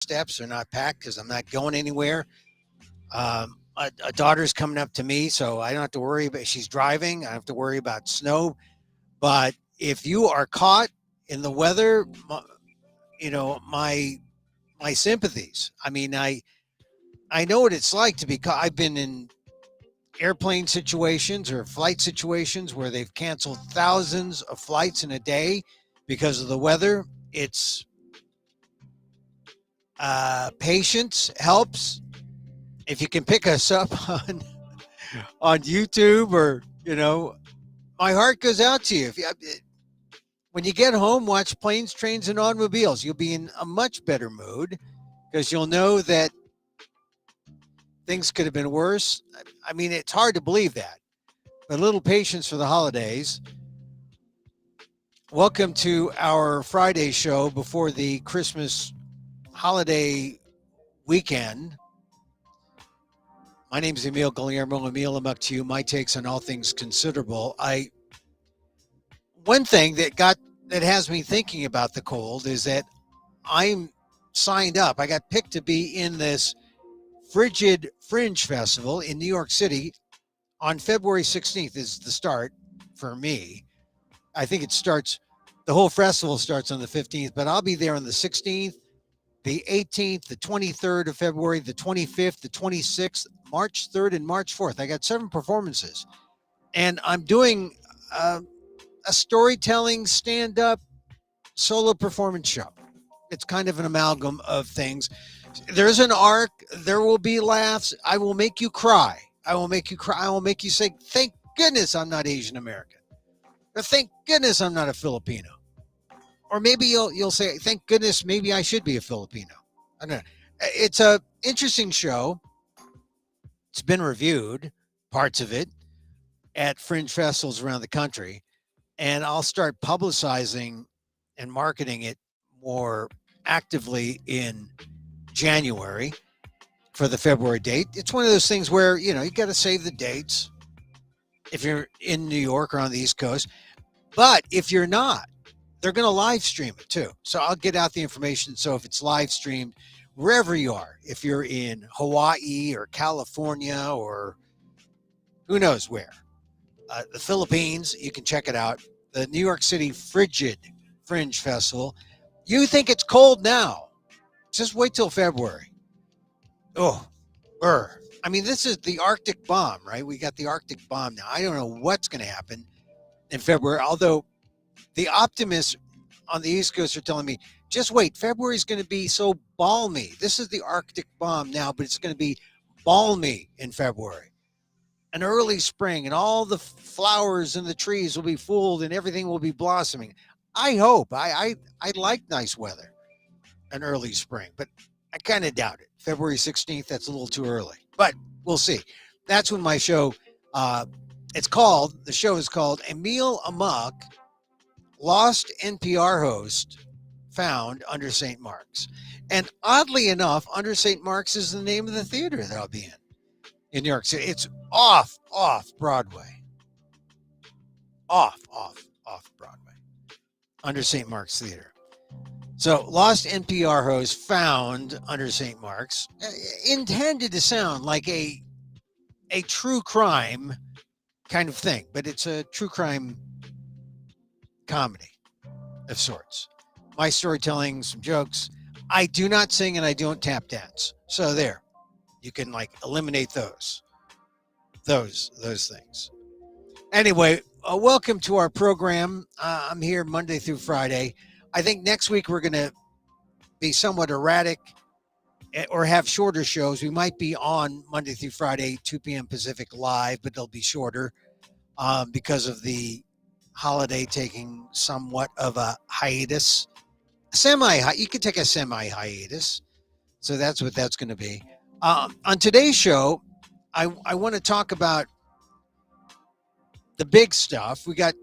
steps are not packed because I'm not going anywhere. A daughter's coming up to me, so I don't have to worry about. She's driving. I don't have to worry about snow. But if you are caught in the weather, my sympathies. I mean, I know what it's like to be caught. I've been in airplane situations or flight situations where they've canceled thousands of flights in a day because of the weather. It's patience helps. If you can pick us up on YouTube, or my heart goes out to you. When you get home, watch Planes, Trains, and Automobiles. You'll be in a much better mood because you'll know that things could have been worse. I mean, it's hard to believe that, but a little patience for the holidays. Welcome to our Friday show before the Christmas holiday weekend. My name is Emil, Guillermo. Emil, I'm up to you. My takes on all things considerable. One thing that has me thinking about the cold is that I'm signed up. I got picked to be in this Frigid Fringe Festival in New York City on February 16th is the start for me. I think the whole festival starts on the 15th, but I'll be there on the 16th, the 18th, the 23rd of February, the 25th, the 26th, March 3rd, and March 4th. I got 7 performances, and I'm doing a storytelling stand-up solo performance show. It's kind of an amalgam of things. There's an arc. There will be laughs. I will make you cry. I will make you cry. I will make you say, thank goodness I'm not Asian American. Or thank goodness I'm not a Filipino. Or maybe you'll say, thank goodness maybe I should be a Filipino. I don't know. It's a interesting show. It's been reviewed, parts of it, at fringe festivals around the country. And I'll start publicizing and marketing it more actively in January for the February date. It's one of those things where, you got to save the dates if you're in New York or on the East Coast. But if you're not, they're going to live stream it too. So I'll get out the information. So if it's live streamed, wherever you are, if you're in Hawaii or California or who knows where, the Philippines, you can check it out. The New York City Frigid Fringe Festival. You think it's cold now. Just wait till February. I mean, this is the Arctic bomb, right? We got the Arctic bomb now. I don't know what's going to happen in February, although the optimists on the East Coast are telling me, just wait, February is going to be so balmy. This is the Arctic bomb now, but it's going to be balmy in February. An early spring, and all the flowers and the trees will be full and everything will be blossoming. I hope. I like nice weather, an early spring, but I kind of doubt it. February 16th, that's a little too early, but we'll see. That's when my show, the show is called Emil Amok, Lost NPR Host Found Under St. Mark's. And oddly enough, Under St. Mark's is the name of the theater that I'll be in New York City. It's off Broadway. Off Broadway. Under St. Mark's Theater. So, Lost NPR Host Found Under St. Mark's, intended to sound like a true crime kind of thing, but it's a true crime comedy of sorts. My storytelling, some jokes. I do not sing and I don't tap dance. So there, you can eliminate those things. Anyway, welcome to our program. I'm here Monday through Friday. I think next week we're going to be somewhat erratic or have shorter shows. We might be on Monday through Friday, 2 p.m. Pacific live, but they'll be shorter because of the holiday taking somewhat of a hiatus. You could take a semi-hiatus. So that's what that's going to be. On today's show, I want to talk about the big stuff. We got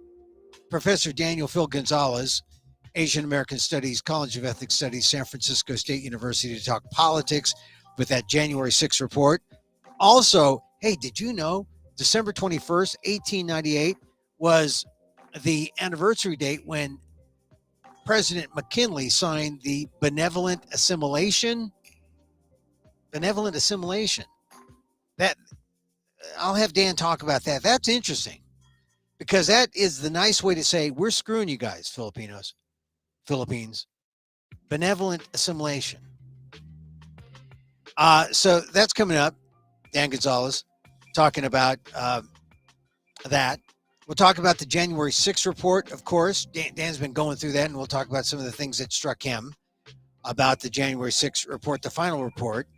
Professor Daniel Phil Gonzales, Asian American Studies, College of Ethnic Studies, San Francisco State University, to talk politics with that January 6th report. Also, hey, did you know December 21st, 1898 was the anniversary date when President McKinley signed the Benevolent Assimilation. Benevolent Assimilation. That I'll have Dan talk about that. That's interesting because that is the nice way to say we're screwing you guys, Philippines. Benevolent Assimilation. So that's coming up. Dan Gonzales talking about that. We'll talk about the January 6th report, of course. Dan's been going through that, and we'll talk about some of the things that struck him about the January 6th report, the final report.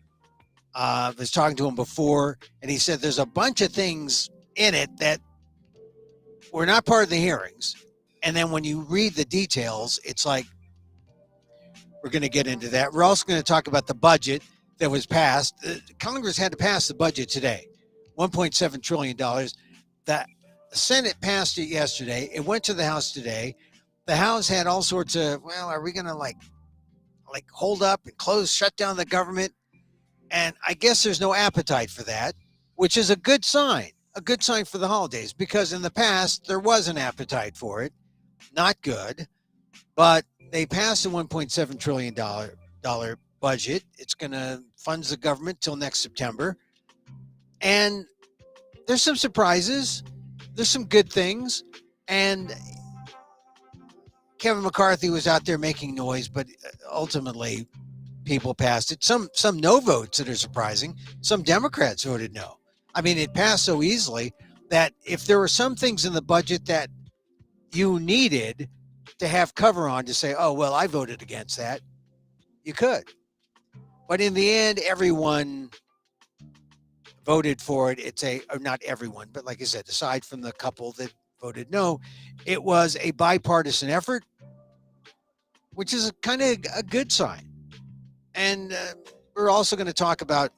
I was talking to him before, and he said there's a bunch of things in it that were not part of the hearings. And then when you read the details, it's like, we're going to get into that. We're also going to talk about the budget that was passed. Congress had to pass the budget today, $1.7 trillion. The Senate passed it yesterday. It went to the House today. The House had all sorts of, well, are we going to like hold up and close, shut down the government? And I guess there's no appetite for that, which is a good sign for the holidays, because in the past there was an appetite for it. Not good, but they passed a $1.7 trillion budget. It's going to fund the government till next September. And there's some surprises. There's some good things. And Kevin McCarthy was out there making noise, but ultimately people passed it. Some no votes that are surprising. Some Democrats voted no. I mean, it passed so easily that if there were some things in the budget that you needed to have cover on to say, oh, well, I voted against that, you could. But in the end, everyone voted for it. Or not everyone, but like I said, aside from the couple that voted no, it was a bipartisan effort, which is kind of a good sign. And we're also going to talk about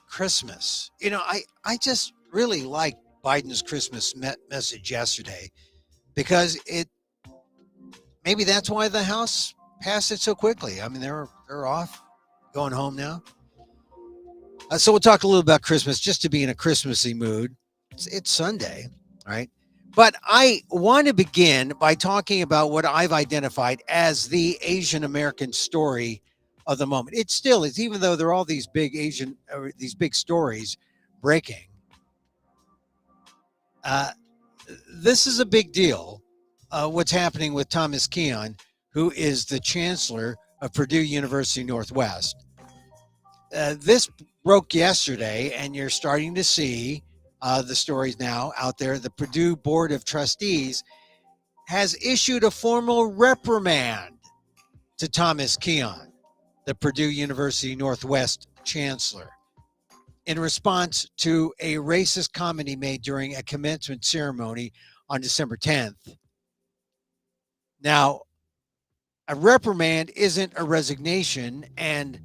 Christmas. You know, I just really like Biden's Christmas message yesterday, because maybe that's why the House passed it so quickly. I mean, they're off, going home now. So we'll talk a little about Christmas, just to be in a Christmassy mood. It's Sunday, right? But I want to begin by talking about what I've identified as the Asian American story of the moment. It still is, even though there are all these big stories breaking. This is a big deal. What's happening with Thomas Keon, who is the chancellor of Purdue University Northwest. This broke yesterday, and you're starting to see the stories now out there. The Purdue Board of Trustees has issued a formal reprimand to Thomas Keon, the Purdue University Northwest chancellor, in response to a racist comment he made during a commencement ceremony on December 10th. Now, a reprimand isn't a resignation, and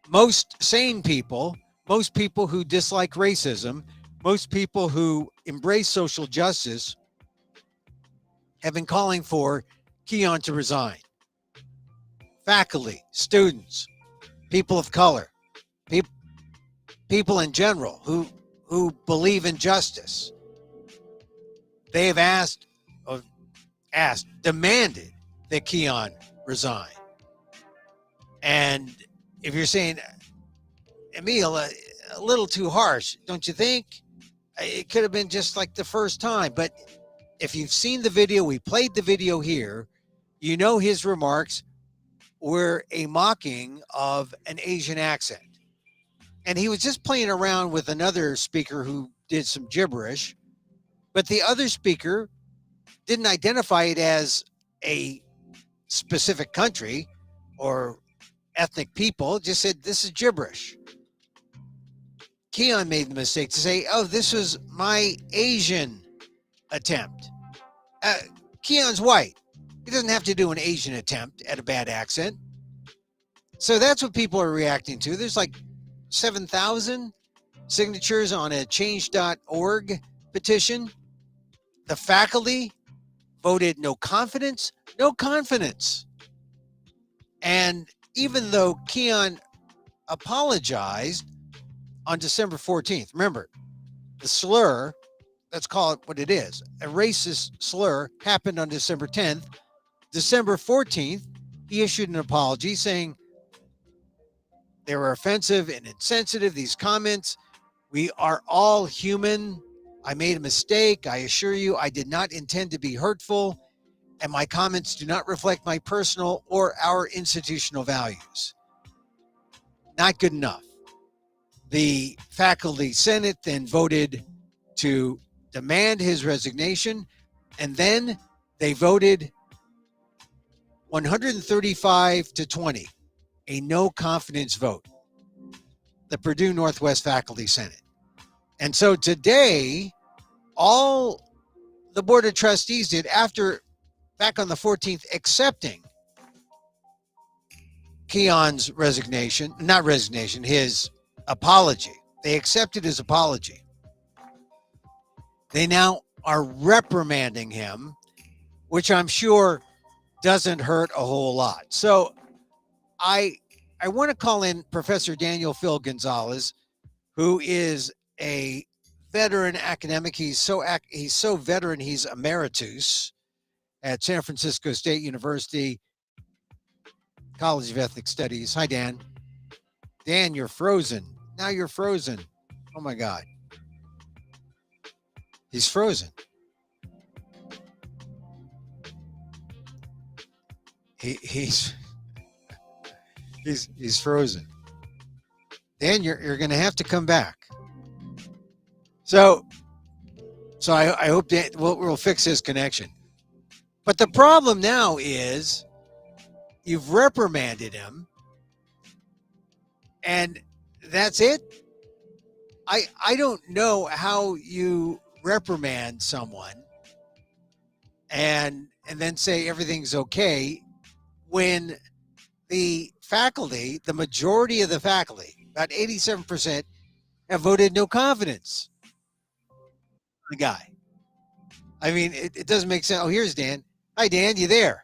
most sane people, most people who dislike racism, most people who embrace social justice have been calling for Keon to resign. Faculty, students, people of color, people in general who believe in justice. They have demanded that Keon resign. And if you're saying, Emil, a little too harsh, don't you think? It could have been just like the first time. But if you've seen the video, we played the video here, you know his remarks were a mocking of an Asian accent. And he was just playing around with another speaker who did some gibberish. But the other speaker didn't identify it as a specific country or ethnic people, just said, this is gibberish. Keon made the mistake to say, oh, this was my Asian attempt. Keon's white. He doesn't have to do an Asian attempt at a bad accent. So that's what people are reacting to. There's like 7,000 signatures on a change.org petition. The faculty voted no confidence. And even though Keon apologized on December 14th, remember, the slur, let's call it what it is, a racist slur, happened on December 10th December 14th, he issued an apology saying they were offensive and insensitive, these comments. We are all human. I made a mistake. I assure you, I did not intend to be hurtful, and my comments do not reflect my personal or our institutional values. Not good enough. The faculty senate then voted to demand his resignation, and then they voted 135 to 20, a no confidence vote, the Purdue Northwest Faculty Senate. And so today, all the Board of Trustees did after, back on the 14th, accepting Keon's resignation, not resignation, his apology. They accepted his apology. They now are reprimanding him, which I'm sure doesn't hurt a whole lot. So I want to call in Professor Daniel Phil Gonzales, who is a veteran academic. He's so veteran, he's emeritus at San Francisco State University College of Ethnic Studies. Hi, Dan. Dan, you're frozen. Now you're frozen. Oh my God. He's frozen. He's frozen. Dan, you're going to have to come back. So I hope Dan, we'll fix his connection. But the problem now is you've reprimanded him, and that's it. I don't know how you reprimand someone and then say everything's okay when the faculty, the majority of the faculty, about 87%, have voted no confidence in the guy. I mean, it doesn't make sense. Oh, here's Dan. Hi, Dan, you there?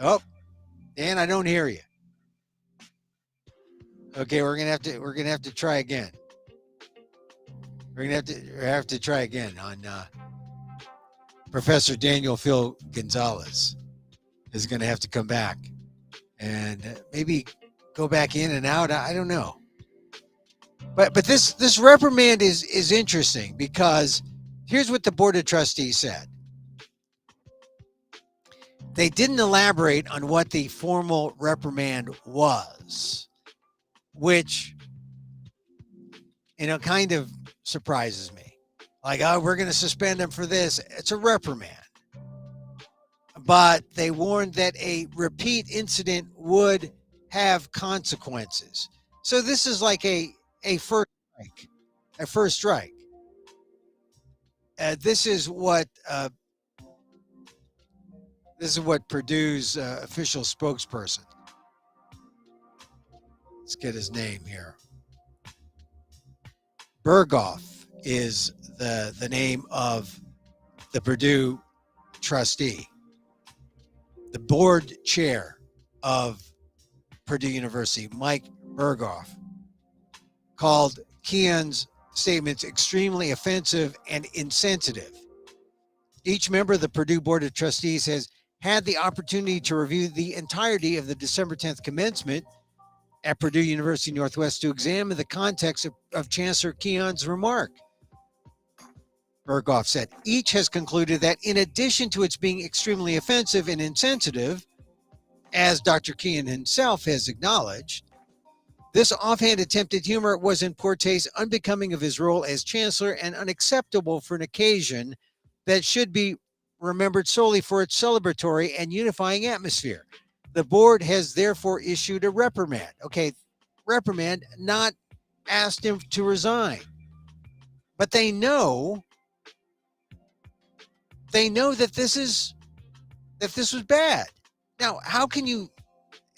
Oh, Dan, I don't hear you. Okay, we're gonna have to try again. We're gonna have to try again on Professor Daniel Phil Gonzales is gonna have to come back and maybe go back in and out. I don't know. But this reprimand is interesting because here's what the Board of Trustees said. They didn't elaborate on what the formal reprimand was, which, kind of surprises me. Like, oh, we're going to suspend him for this. It's a reprimand. But they warned that a repeat incident would have consequences. So this is like a first strike. A first strike. This is what Purdue's official spokesperson. Let's get his name here. Berghoff is the name of the Purdue trustee, the board chair of Purdue University, Mike Berghoff, called Keon's statements extremely offensive and insensitive. Each member of the Purdue Board of Trustees has had the opportunity to review the entirety of the December 10th commencement at Purdue University Northwest to examine the context of Chancellor Keon's remark. Berghoff said, each has concluded that in addition to its being extremely offensive and insensitive, as Dr. Keon himself has acknowledged, this offhand attempted humor was in poor taste, unbecoming of his role as chancellor, and unacceptable for an occasion that should be remembered solely for its celebratory and unifying atmosphere. The board has therefore issued a reprimand. Okay, reprimand, not asked him to resign. But they know that this was bad. Now, how can you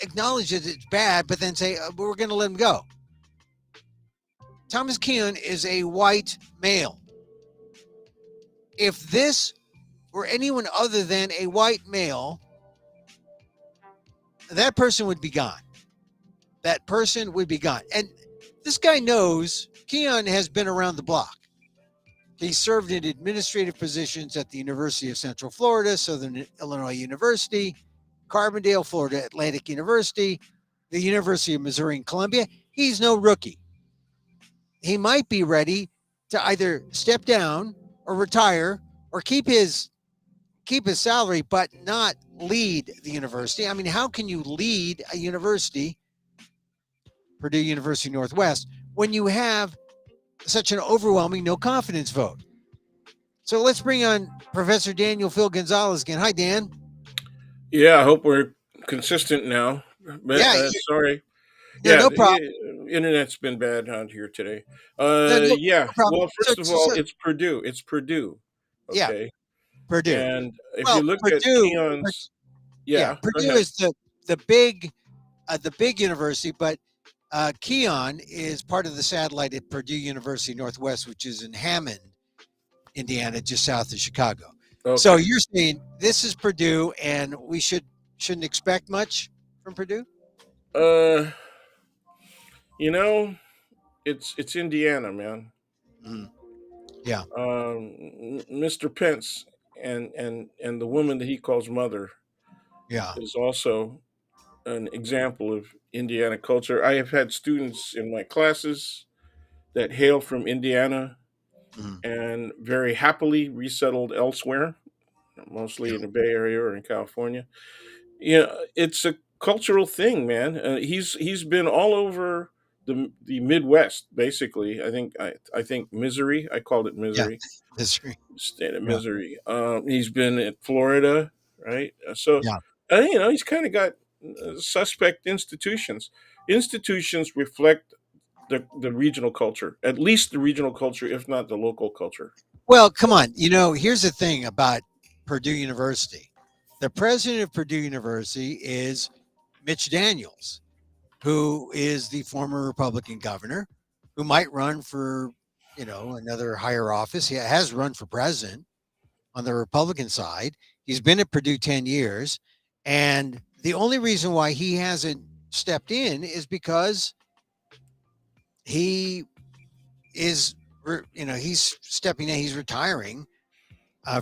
acknowledge that it's bad, but then say, we're going to let him go? Thomas Keon is a white male. If this were anyone other than a white male, that person would be gone. That person would be gone. And this guy knows Keon has been around the block. He served in administrative positions at the University of Central Florida, Southern Illinois University, Carbondale, Florida Atlantic University, the University of Missouri and Columbia. He's no rookie. He might be ready to either step down or retire or keep his salary, but not lead the university. I mean, how can you lead a university, Purdue University Northwest, when you have such an overwhelming no confidence vote? So let's bring on Professor Daniel Phil Gonzales again. Hi, Dan. Yeah, I hope we're consistent now. But Yeah, sorry. no, Yeah, no problem. internet's been bad out here today. No Yeah. problem. Well, So, first of so, all, so it's Purdue. It's Purdue. yeah, Okay. Purdue. And if Well, you look at Purdue, Keon's, yeah, yeah, go Purdue ahead. is the big university, but Keon is part of the satellite at Purdue University Northwest, which is in Hammond, Indiana, just south of Chicago. So Okay. you're saying this is Purdue, and we shouldn't expect much from Purdue? Uh, you know, it's Indiana, man. Mm, yeah, Mr. Pence and the woman that he calls mother yeah, is also an example of Indiana culture. I have had students in my classes that hail from Indiana mm, and very happily resettled elsewhere, yeah, mostly in the Bay Area or in California. Yeah, it's a cultural thing, man. He's been all over the Midwest, basically. I think Missouri. I called it yeah. Missouri, Missouri. state of Yeah, Missouri. He's been in Florida, right? yeah. He's kind of got suspect institutions. Institutions reflect the regional culture, at least the regional culture, if not the local culture. Well, come on. Here's the thing about Purdue University. The president of Purdue University is Mitch Daniels, who is the former Republican governor, who might run for, another higher office. He has run for president on the Republican side. He's been at Purdue 10 years. And the only reason why he hasn't stepped in is because he is, he's stepping in, he's retiring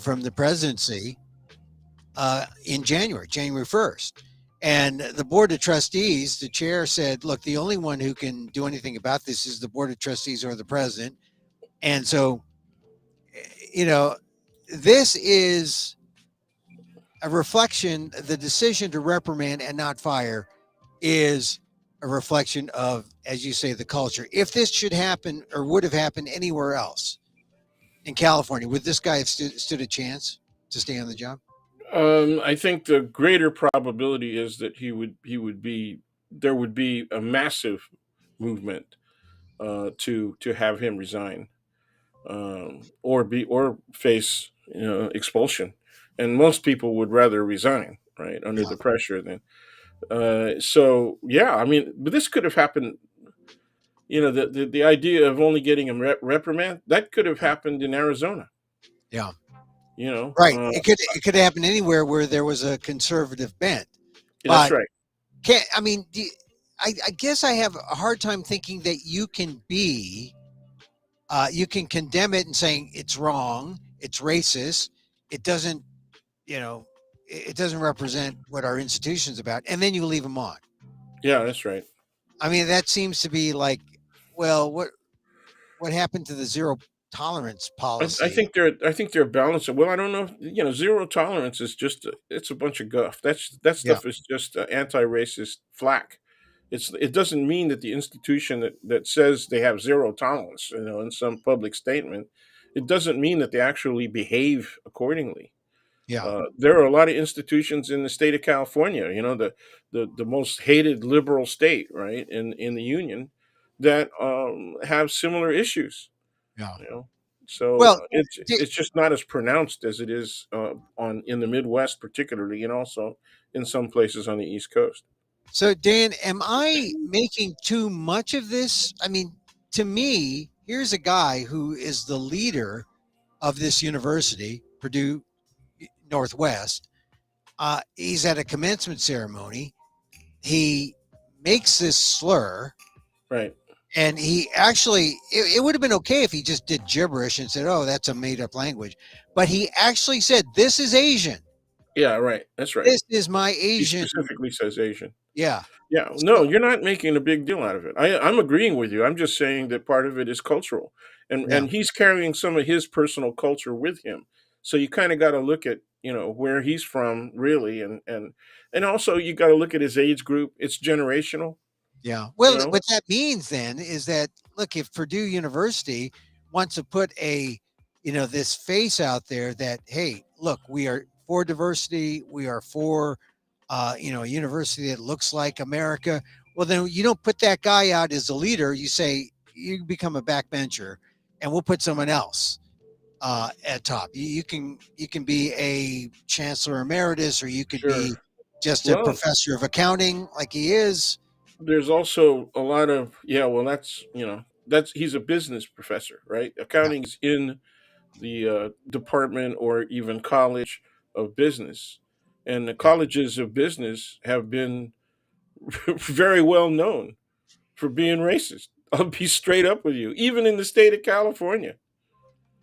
from the presidency in January 1st. And the board of trustees, the chair said, look, the only one who can do anything about this is the board of trustees or the president. And so, you know, this is a reflection, the decision to reprimand and not fire is a reflection of, as you say, the culture. If this should happen or would have happened anywhere else in California, would this guy have stood a chance to stay on the job? I think the greater probability is that he would be there would be a massive movement to have him resign, or face expulsion, and most people would rather resign, right, under Yeah. the pressure than. So yeah, I mean, but this could have happened. The idea of only getting a reprimand, that could have Yeah. happened in Arizona. Yeah. You know, Right. It could happen anywhere where there was a conservative bent. that's But right. can't I mean, I guess I have a hard time thinking that you can condemn it and saying it's wrong, it's racist, it doesn't, you know, it doesn't represent what our institution's about, and then you leave them on. Yeah, that's right. I mean, that seems to be like, well, what happened to the zero tolerance I policy? think they're balancing. Well, I don't know. Zero tolerance is just it's a bunch of guff. That Yeah. stuff is just anti-racist flack. It doesn't mean that the institution that says they have zero tolerance, in some public statement, it doesn't mean that they actually behave accordingly. Yeah. There are a lot of institutions in the state of California, the most hated liberal state, right, in the union, that have similar issues. Yeah. You know, so Well, it's just not as pronounced as it is on in the Midwest, particularly, and also in some places on the East Coast. so, Dan, am I making too much of this? I mean, to me, here's a guy who is the leader of this university, Purdue Northwest. He's at a commencement ceremony. He makes this slur, Right. And he actually, it would have been okay if he just did gibberish and said, "Oh, that's a made up language," but he actually said, "This is Asian. Yeah, right. That's right. This is my He Asian." specifically says Asian. Yeah. Yeah, So no, you're not making a big deal out of it. I'm agreeing with you. I'm just saying that part of it is cultural, yeah. and he's carrying some of his personal culture with him. So you kind of got to look at where he's from really, and also you got to look at his age group. It's generational. Yeah. You Well, know, what that means then is that, look, if Purdue University wants to put this face out there that, hey, look, we are for diversity, we are for, a university that looks like America. Well, then you don't put that guy out as a leader. You say you become a backbencher, and we'll put someone else at top. You can be a chancellor emeritus, or you could sure. be just a Well, professor of accounting, like he is. there's also a lot of yeah. Well, that's he's a business professor, right? Yeah. Accounting is in the department or even college of business. And the Yeah. colleges of business have been very well known for being racist. I'll be straight up with you, even in the state of California.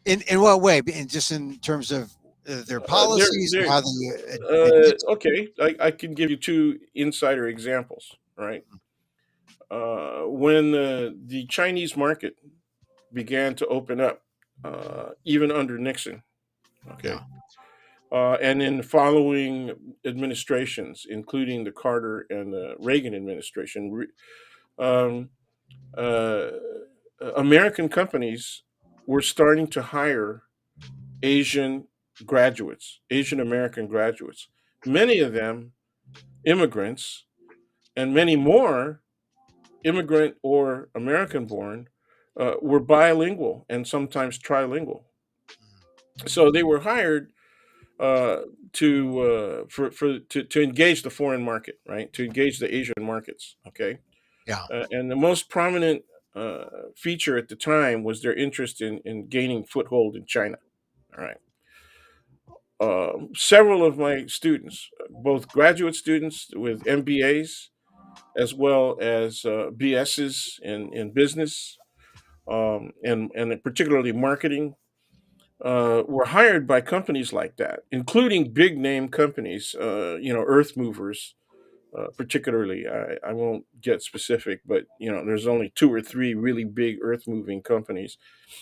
In what way? Just in terms of their policies, They're how they admit. okay. I can give you two insider examples, right? When the Chinese market began to open up, even under Nixon, Yeah. okay, and in following administrations, including the Carter and the Reagan administration, um, uh, American companies were starting to hire Asian graduates, Asian American graduates, many of them immigrants, and many more immigrant or American born were bilingual and sometimes trilingual. So they were hired uh, to engage the foreign market, right? To engage the Asian markets. Okay, Yeah. and the most prominent feature at the time was their interest in gaining foothold in China. All right, several of my students, both graduate students with MBAs as well as BSs in business, and particularly marketing, were hired by companies like that, including big name companies, earth movers, particularly. I won't get specific, but there's only two or three really big earth moving companies,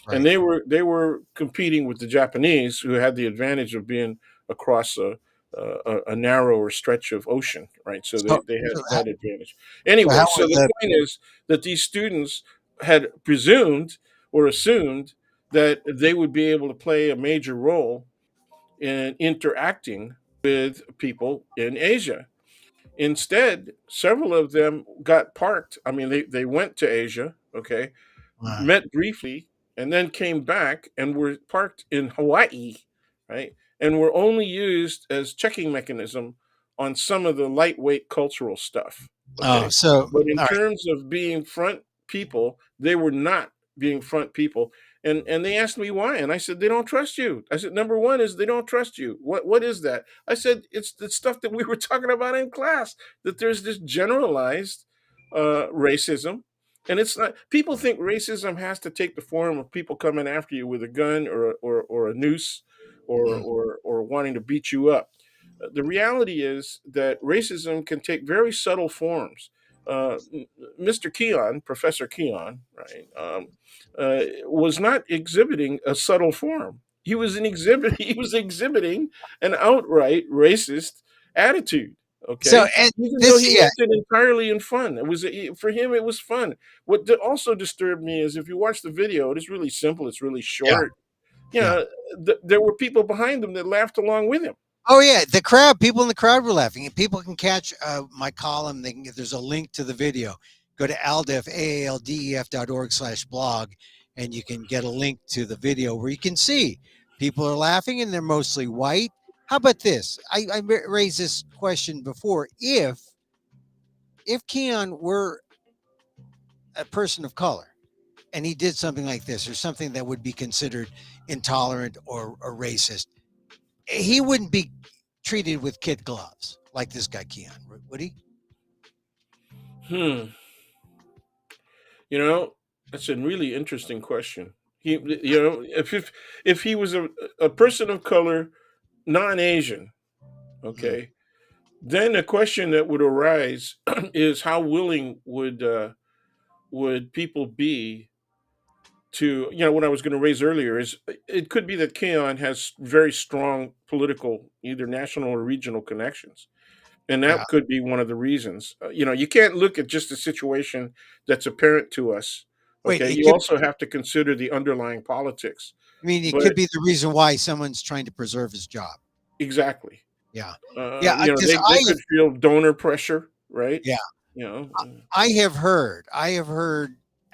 and Right. they were competing with the Japanese, who had the advantage of being across a narrower stretch of ocean, right? So So, they had so, that advantage. how Anyway, so was the the point is that these students had presumed or assumed that they would be able to play a major role in interacting with people in Asia. Instead, several of them got parked. I mean, they went to Asia, okay, uh, met briefly, and then came back and were parked in Hawaii, right? And were only used as checking mechanism on some of the lightweight cultural stuff, oh, okay? so But in all right. terms of being front people, they were not being front people. And they asked me why, and I said they don't trust you. I said number one is they don't trust you. What is that? I said it's the stuff that we were talking about in class. That there's this generalized racism, and it's not. People think racism has to take the form of people coming after you with a gun or a noose, Mm, or wanting to beat you up. The reality is that racism can take very subtle forms. Mr. Keon, Professor Keon, right, was not exhibiting a subtle form. He was an exhibit. He was exhibiting an outright racist attitude. so, Okay, and even though this, he yeah, meant it entirely in fun. It was for him. It was fun. What also disturbed me is if you watch the video, it is really simple. It's really yeah, short. You yeah. know, there were people behind him that laughed along with him. Oh yeah, the crowd, people in the crowd were laughing, and people can catch my column. There's a link to the video. Go to aldef.org/blog, and you can get a link to the video where you can see people are laughing, and they're mostly white. How about this? I raised this question before. If Keon were a person of color and he did something like this, or something that would be considered intolerant or racist, he wouldn't be treated with kid gloves like this guy Keon, would he? Hmm. You know, that's a really interesting question. He, you know, if he was a person of color, non-Asian, Mm, okay, then the question that would arise is how willing would people be to, you know, what I was going to raise earlier is it could be that Keon has very strong political, either national or regional connections. And yeah. that could be one of the reasons. You know, you can't look at just a situation that's apparent to us. Wait, Okay. it You could. also have to consider the underlying politics. I mean, it could But be the reason why someone's trying to preserve his job. exactly. Yeah, yeah. You know, Because they could feel donor pressure, right? yeah, You know, I have heard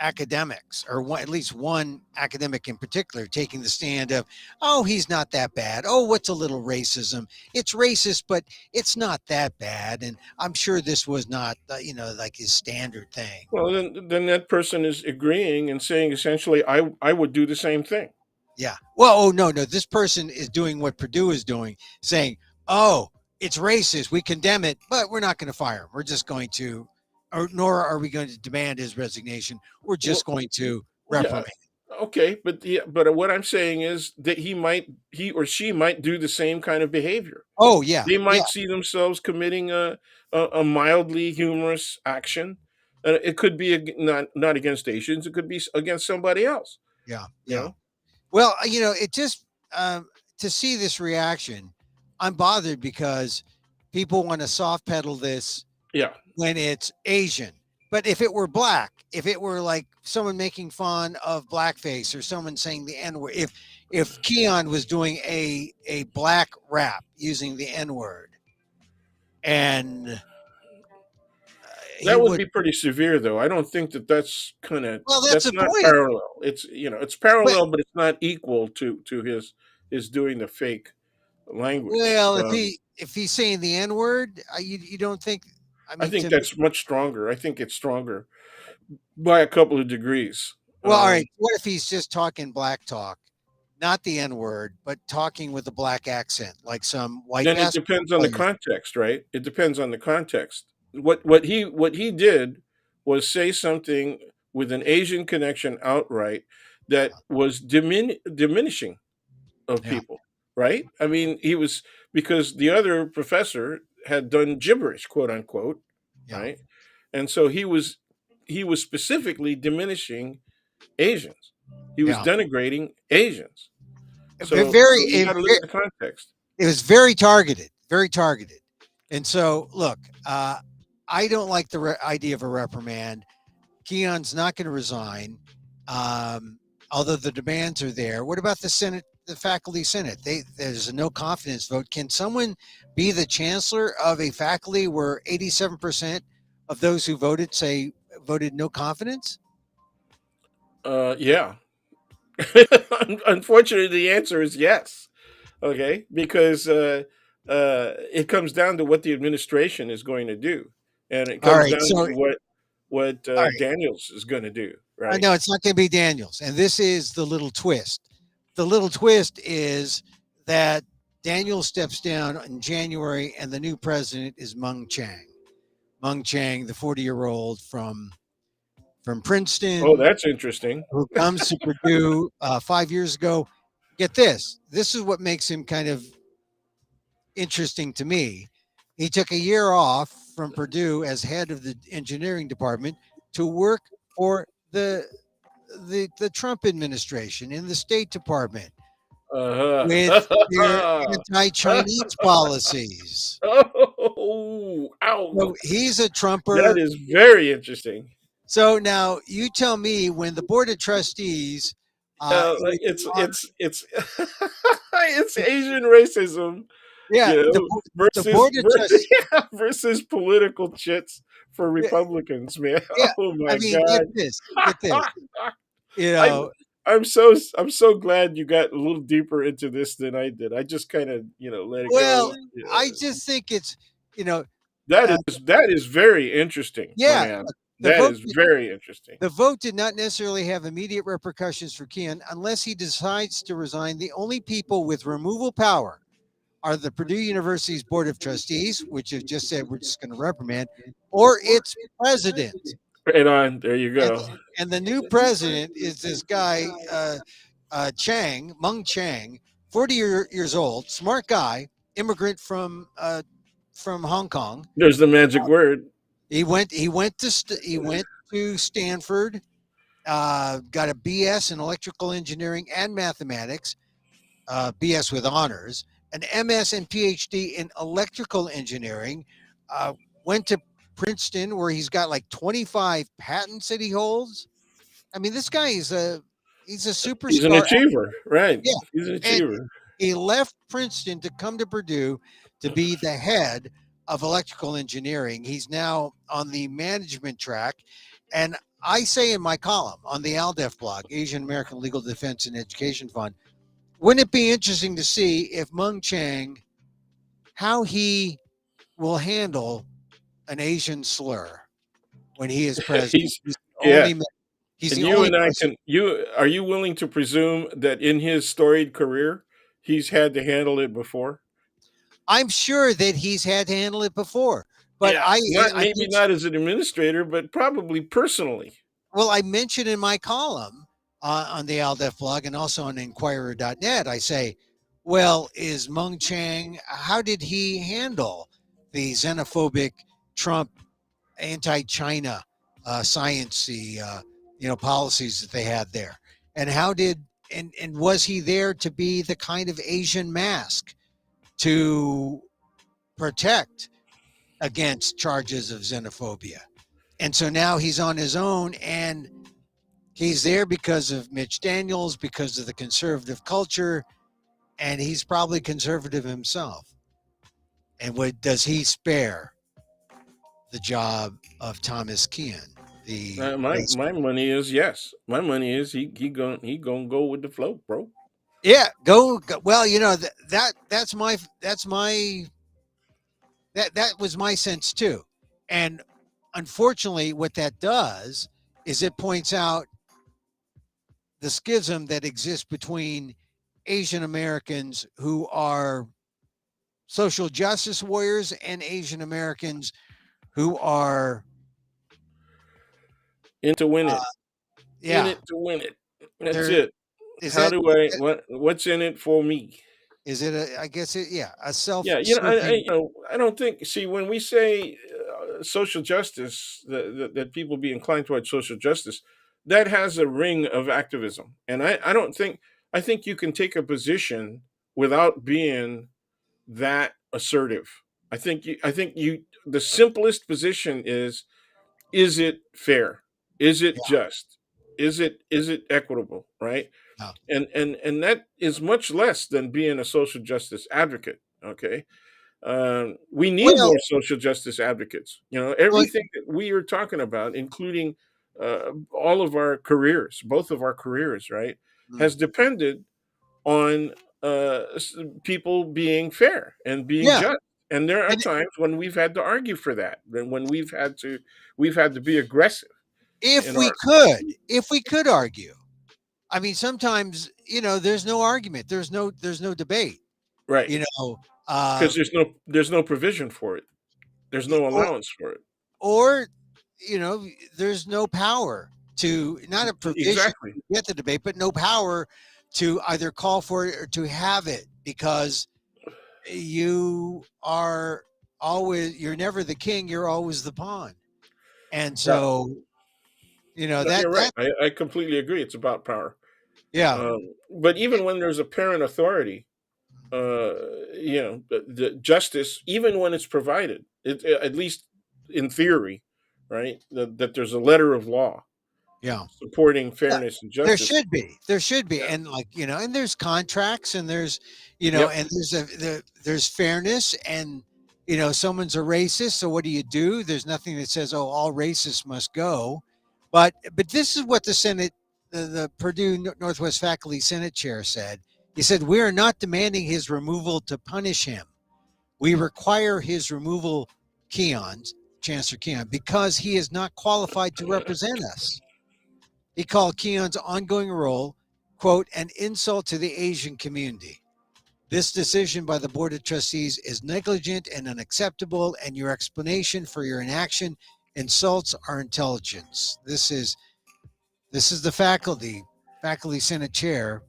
academics, or one, at least one academic in particular, taking the stand of, "Oh, he's not that bad. Oh, what's a little racism? It's racist, but it's not that bad." And I'm sure this was not, like his standard thing. well, then that person is agreeing and saying essentially, I would do the same thing. Yeah. Well, oh no, no. This person is doing what Purdue is doing, saying, "Oh, it's racist. We condemn it, but we're not going to fire him. We're just going to, or nor are we going to demand his resignation. We're Well, just going to yeah, reprimand." okay, but what I'm saying is that he or she might do the same kind of behavior. Oh yeah, They yeah, might see themselves committing a mildly humorous action. It could be not against Asians. It could be against somebody else. yeah, You yeah. know? Well, it just to see this reaction, I'm bothered because people want to soft pedal this Yeah. when it's Asian. But if it were black, if it were like someone making fun of blackface or someone saying the N word, if Keon was doing a black rap using the N word, and he That would would, be pretty severe, though. I don't think that well, that's that's the not point. parallel. It's But parallel, but it's not equal to his doing the fake language. well, if he's saying the N word, you don't think? I I mean, think to me, that's much stronger. I think it's stronger by a couple of degrees. well, all right. What if he's just talking black talk, not the N word, but talking with a black accent, like some white Then it basketball depends on the players? context, right? It depends on the context. What he did was say something with an Asian connection outright that was diminishing of Yeah, people, right? I mean, he was because the other professor had done gibberish, quote unquote, yeah, right? And so he was specifically diminishing Asians. He was yeah. denigrating Asians. So Very, you got to look at the context. it was very targeted, very targeted. And so, look, I don't like the idea of a reprimand. Keon's not going to resign, although the demands are there. What about the Senate, the faculty senate? There's a no confidence vote. Can someone be the chancellor of a faculty where 87% of those who voted voted no confidence? Yeah. Unfortunately, the answer is yes. Okay, because it comes down to what the administration is going to do, and it All comes right. down So, to what all right. Daniels is going to do, I right? know it's not going to be Daniels. And this is the little twist. The little twist is that Daniel steps down in January and the new president is Meng Chang. Meng Chang, the 40-year-old from Oh, Princeton, that's interesting. who comes to Purdue 5 years ago. Get this. This is what makes him kind of interesting to me. He took a year off from Purdue as head of the engineering department to work for the Trump administration in the State Department with their Uh-huh. anti-Chinese policies. Oh, ow! So he's a That Trumper. is very interesting. So now you tell me when the board of trustees is It's it's Asian racism, yeah, the versus board of trustees. versus political chits for Yeah, Republicans, man. yeah. Oh I my mean, get god. this, get this. You I know, I'm so glad you got a little deeper into this than I did. I just kind of, let it go. well, I just think it's you know, uh, That is very interesting, my yeah. man. The That vote is very interesting. The vote did not necessarily have immediate repercussions for Keon unless he decides to resign. The only people with removal power are the Purdue University's Board of Trustees, which have just said we're just going to reprimand, or its president. Right on. There you and go. and the new president is this guy Meng Chang, 40 years old, smart guy, immigrant from Hong Kong. There's the magic word. He went to Stanford, got a BS in electrical engineering and mathematics, BS with honors, an MS and PhD in electrical engineering. Uh, Went to Princeton, where he's got like 25 patents that he holds. I mean, this guy is he's a He's an superstar. achiever, right? Yeah, He's an and achiever. he left Princeton to come to Purdue to be the head of electrical engineering. He's now on the management track, and I say in my column on the ALDEF blog, Asian American Legal Defense and Education Fund, wouldn't it be interesting to see if Meng Chang, how he will handle an Asian slur when he is president? He's He's the yeah. only he's And the you only and I person. can you are you willing to presume that in his storied career he's had to handle it before? I'm sure that he's had to handle it before, but Yeah. Not I maybe mentioned, not as an administrator, but probably personally. well, I mentioned in my column on the ALDEF blog and also on Inquirer.net, I say, well, is Meng Chang, how did he handle the xenophobic Trump anti-China science-y, policies that they had there? And how did, and was he there to be the kind of Asian mask to protect against charges of xenophobia? And so now he's on his own, and he's there because of Mitch Daniels, because of the conservative culture, and he's probably conservative himself. And what does he spare the job of Thomas Kean, the race? My money is yes. My money is he gonna go with the flow, bro. Yeah, go. Well, that was my sense too. And unfortunately, what that does is it points out the schism that exists between Asian Americans who are social justice warriors and Asian Americans who are, In to win uh, it. In yeah, it to win it. That's there it. is How that. do I what's in it for me? Is it a? I guess it. Yeah, a Yeah, self-serving. I don't think. See, when we say social justice, that people be inclined towards social justice, that has a ring of activism, and I don't think. I think you can take a position without being that assertive. I think you. The simplest position is it fair? Is it Yeah, just? Is it equitable? Right? yeah. And that is much less than being a social justice advocate. Okay, we need Well, more social justice advocates. You know, well, everything that we are talking about, including all of our careers, both of our careers, right, mm, has depended on people being fair and being yeah. just. And there are And times when we've had to argue for that, and when we've had to be aggressive in our if we could argue, I mean, sometimes there's no argument, there's no debate. right, You know, uh, because there's no provision for it. There's no or allowance for it. or there's no power to, not a provision Exactly. to get the debate, but no power to either call for it or to have it, because you are you're never the king, you're always the pawn. And Yeah. so No, you're right. that I completely agree. It's about power. yeah, Um, but even when there's apparent authority, uh, the justice, even when it's provided, at least in theory, right, that there's a letter of law yeah. supporting fairness and justice. There should be, Yeah. and like and there's contracts, and there's Yep. and there's fairness, and someone's a racist, so what do? There's nothing that says, oh, all racists must go, but this is what the Senate, the Purdue Northwest faculty Senate chair said. He said, we are not demanding his removal to punish him. We require his removal, Keon's Chancellor Keon, because he is not qualified to represent us. He called Keon's ongoing role, quote, an insult to the Asian community. This decision by the Board of Trustees is negligent and unacceptable, and your explanation for your inaction insults our intelligence. This is the faculty senate chair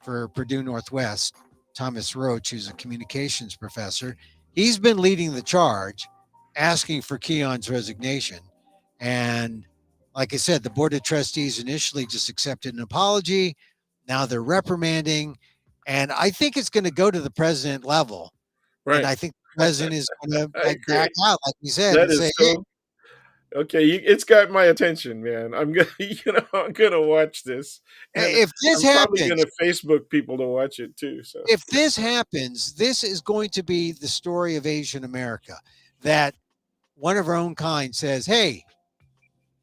for Purdue Northwest, Thomas Roach, who's a communications professor. He's been leading the charge, asking for Keon's resignation. And like I said, the board of trustees initially just accepted an apology. Now they're reprimanding. And I think it's going to go to the president level. And Right. I think the president is going to I like back agree. out, like you said, That and say, is hey, so okay. It's got my attention, man. I'm gonna, I'm gonna watch this, and if this I'm probably happens, gonna Facebook people to watch it too. So if this happens, this is going to be the story of Asian America, that one of our own kind says, "Hey,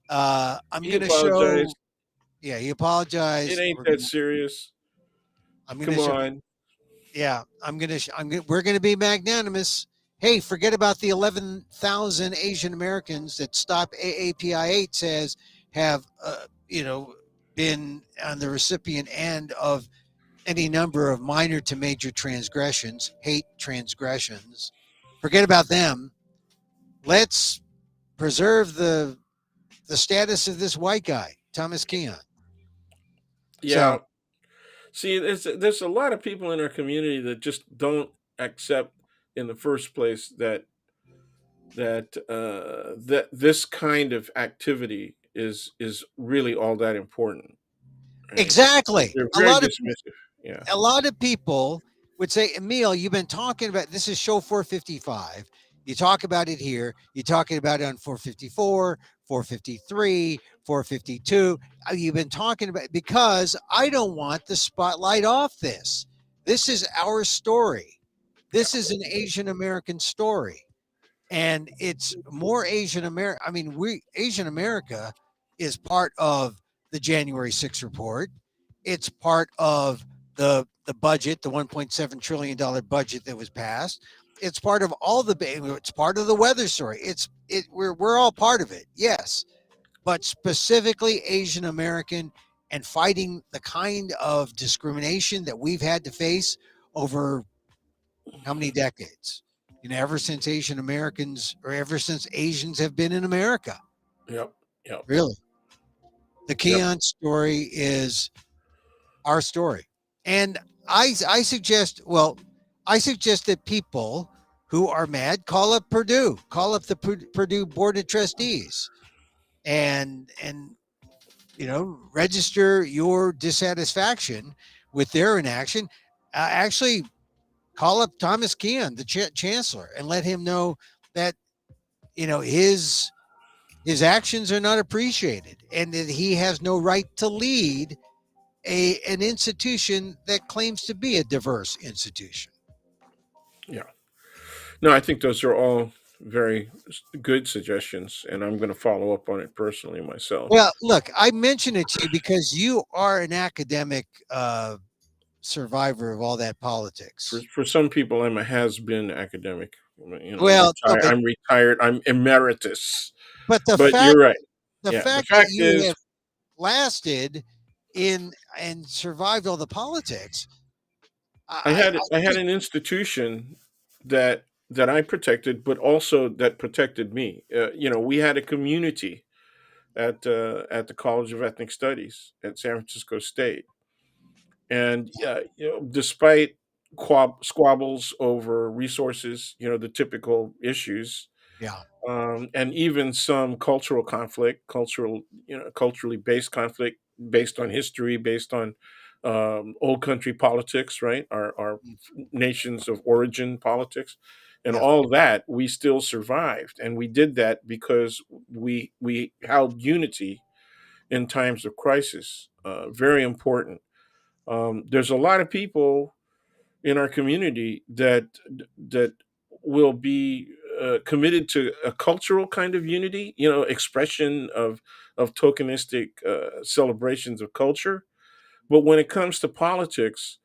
I'm he going to show." apologized. Yeah, he It apologized. ain't that serious. I'm going to Come show. on. Yeah, I'm going to. We're going to be magnanimous. Hey, forget about the 11,000 Asian Americans that Stop AAPI 8 says have, been on the recipient end of any number of minor to major transgressions, hate transgressions. Forget about them. Let's preserve the status of this white guy, Thomas Keon. Yeah. So See, there's a lot of people in our community that just don't accept in the first place that this kind of activity is really all that important, right? exactly, They're very dismissive. Yeah. a lot of people would say, Emil, you've been talking about this is show 455. You talk about it here. You're talking about it on 454, 453, 452. You've been talking about because I don't want the spotlight off this. This is our story. Yeah. This is an Asian American story. And it's more Asian America. I mean, we Asian America is part of the January 6th report. It's part of the budget, the $1.7 trillion budget that was passed. It's part of all the. It's part of the weather story. We're all part of it. Yes, but specifically Asian American and fighting the kind of discrimination that we've had to face over how many decades? Ever since Asian Americans or ever since Asians have been in America, Yep. Yep. really. The Yep. Keon story is our story. And I suggest, I suggest that people who are mad call up Purdue, call up the Purdue Board of Trustees and register your dissatisfaction with their inaction. Actually call up Thomas Keon, the chancellor, and let him know that his actions are not appreciated and that he has no right to lead an institution that claims to be a diverse institution. Yeah. No, I think those are all very good suggestions, and I'm going to follow up on it personally myself. Well, look, I mention it to you because you are an academic survivor of all that For politics. for some people, I'm a has-been academic. Well, no, I'm retired. I'm emeritus. but But you're right. the Yeah. The fact that fact you is, have lasted in and survived all the politics, I had just an institution that I protected, but also that protected me. We had a community at the College of Ethnic Studies at San Francisco State, and despite squabbles over resources, the typical issues, yeah, and even some cultural conflict, culturally based conflict, based on history, based on old country politics, right? Our nations of origin politics, and yeah. all that, we still survived, and we did that because we held unity in times of crisis. Very important. There's a lot of people in our community that will be committed to a cultural kind of unity, expression of tokenistic celebrations of culture. But when it comes to politics,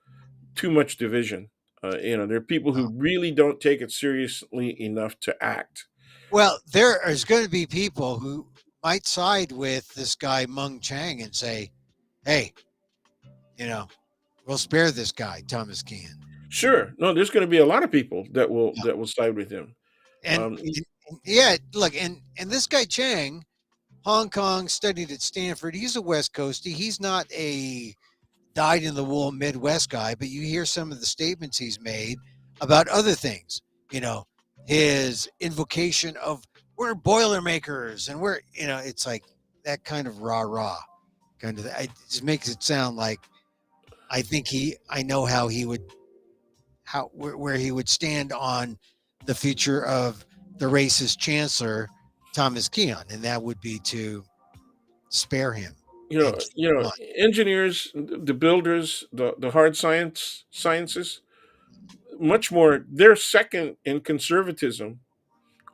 too much division. There are people Uh, who really don't take it seriously enough to act. well, there is going to be people who might side with this guy Mung Chang and say, "Hey, you know, we'll spare this guy, Thomas Kean." Sure, no, there's going to be a lot of people that will Yeah. side with him. And Um, Yeah, look, and this guy Chang, Hong Kong, studied at Stanford. He's a West Coastie. He's not a dyed in the wool Midwest guy, but you hear some of the statements he's made about other things. You know, his invocation of we're Boilermakers and we're, it's like that kind of rah rah kind of. It just makes it sound like I know how he would, where he would stand on the future of the racist chancellor Thomas Keon, and that would be to spare him and keep You him know, alive. engineers, the builders, the hard sciences, much more. They're second in conservatism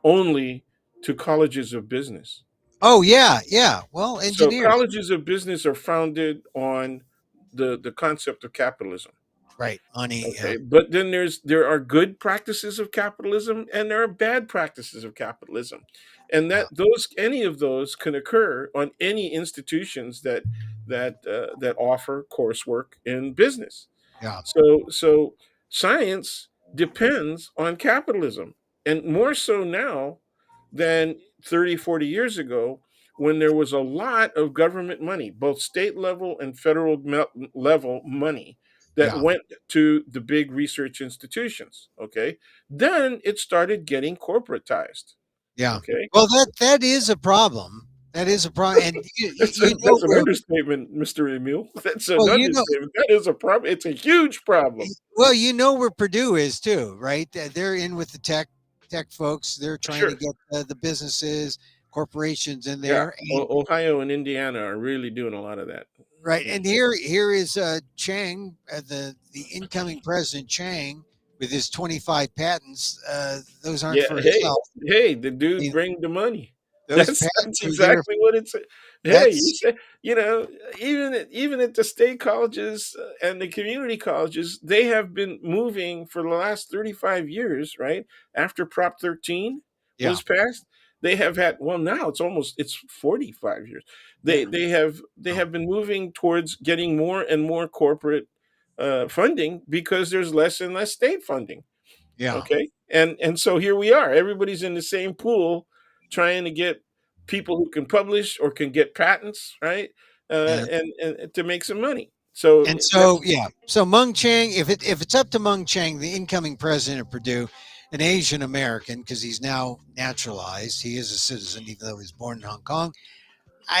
only to colleges of business. Oh yeah, yeah. Well, So engineers, colleges of business are founded on the concept of capitalism. right? Money, yeah, Okay, but then there are good practices of capitalism and there are bad practices of capitalism, and yeah, that those any of those can occur on any institutions that offer coursework in business. yeah, So science depends on capitalism, and more so now than 30, 40 years ago, when there was a lot of government money, both state level and federal level money, that yeah, went to the big research institutions. Okay. Then it started getting corporatized. yeah. Okay. Well, that is a problem. That is a problem, and That's an understatement, Mr. Emil. That's an well, understatement. That is a problem. It's a huge problem. where Purdue is too, right? They're in with the tech folks. They're trying to Sure. get the businesses, corporations in Yeah. there, and Ohio and Indiana are really doing a lot of that. right. Yeah. And here is Chang, the incoming president Chang, with his 25 patents. Those aren't Yeah, for hey, himself. hey, the I dude mean, bring the money. those That's patents are there. exactly what it's. Hey, you That's say, even at the state colleges and the community colleges, they have been moving for the last 35 years, right? After Prop 13 yeah, was passed, they have had, well, now it's 45 years. yeah, They have been moving towards getting more and more corporate funding because there's less and less state funding. yeah. Okay, and so here we are. Everybody's in the same pool, trying to get people who can publish or can get patents, right? Yeah. And to make some money. So And so, that's yeah. So Mung Chang, if it's up to Mung Chang, the incoming president of Purdue, an Asian American, because he's now naturalized, he is a citizen, even though he was born in Hong Kong.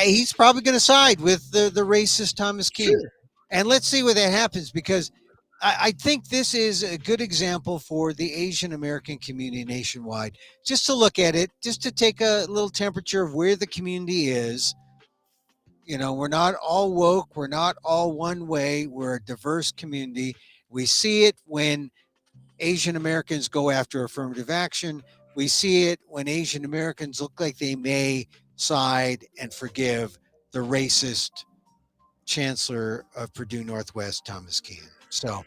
He's probably going to side with the racist Thomas Kean. sure. And let's see where that happens, because I think this is a good example for the Asian American community nationwide, just to look at it, just to take a little temperature of where the community is. We're not all woke. We're not all one way. We're a diverse community. We see it when Asian Americans go after affirmative action. We see it when Asian Americans look like they may side and forgive the racist chancellor of Purdue Northwest, Thomas Kean. So,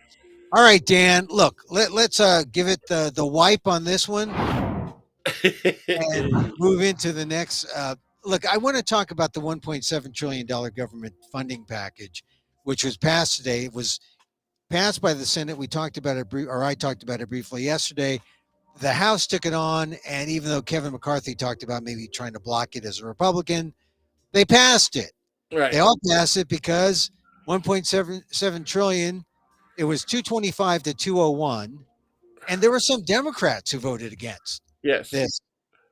all right, Dan, look, let's give it the wipe on this one and move into the next. Look, I want to talk about the $1.7 trillion government funding package, which was passed today. It was passed by the Senate. We talked about it, or I talked about it briefly yesterday. The House took it on, and even though Kevin McCarthy talked about maybe trying to block it as a Republican, they passed it. They Right. all passed it because 1.77 trillion. It was 225 to 201, and there were some Democrats who voted against Yes. this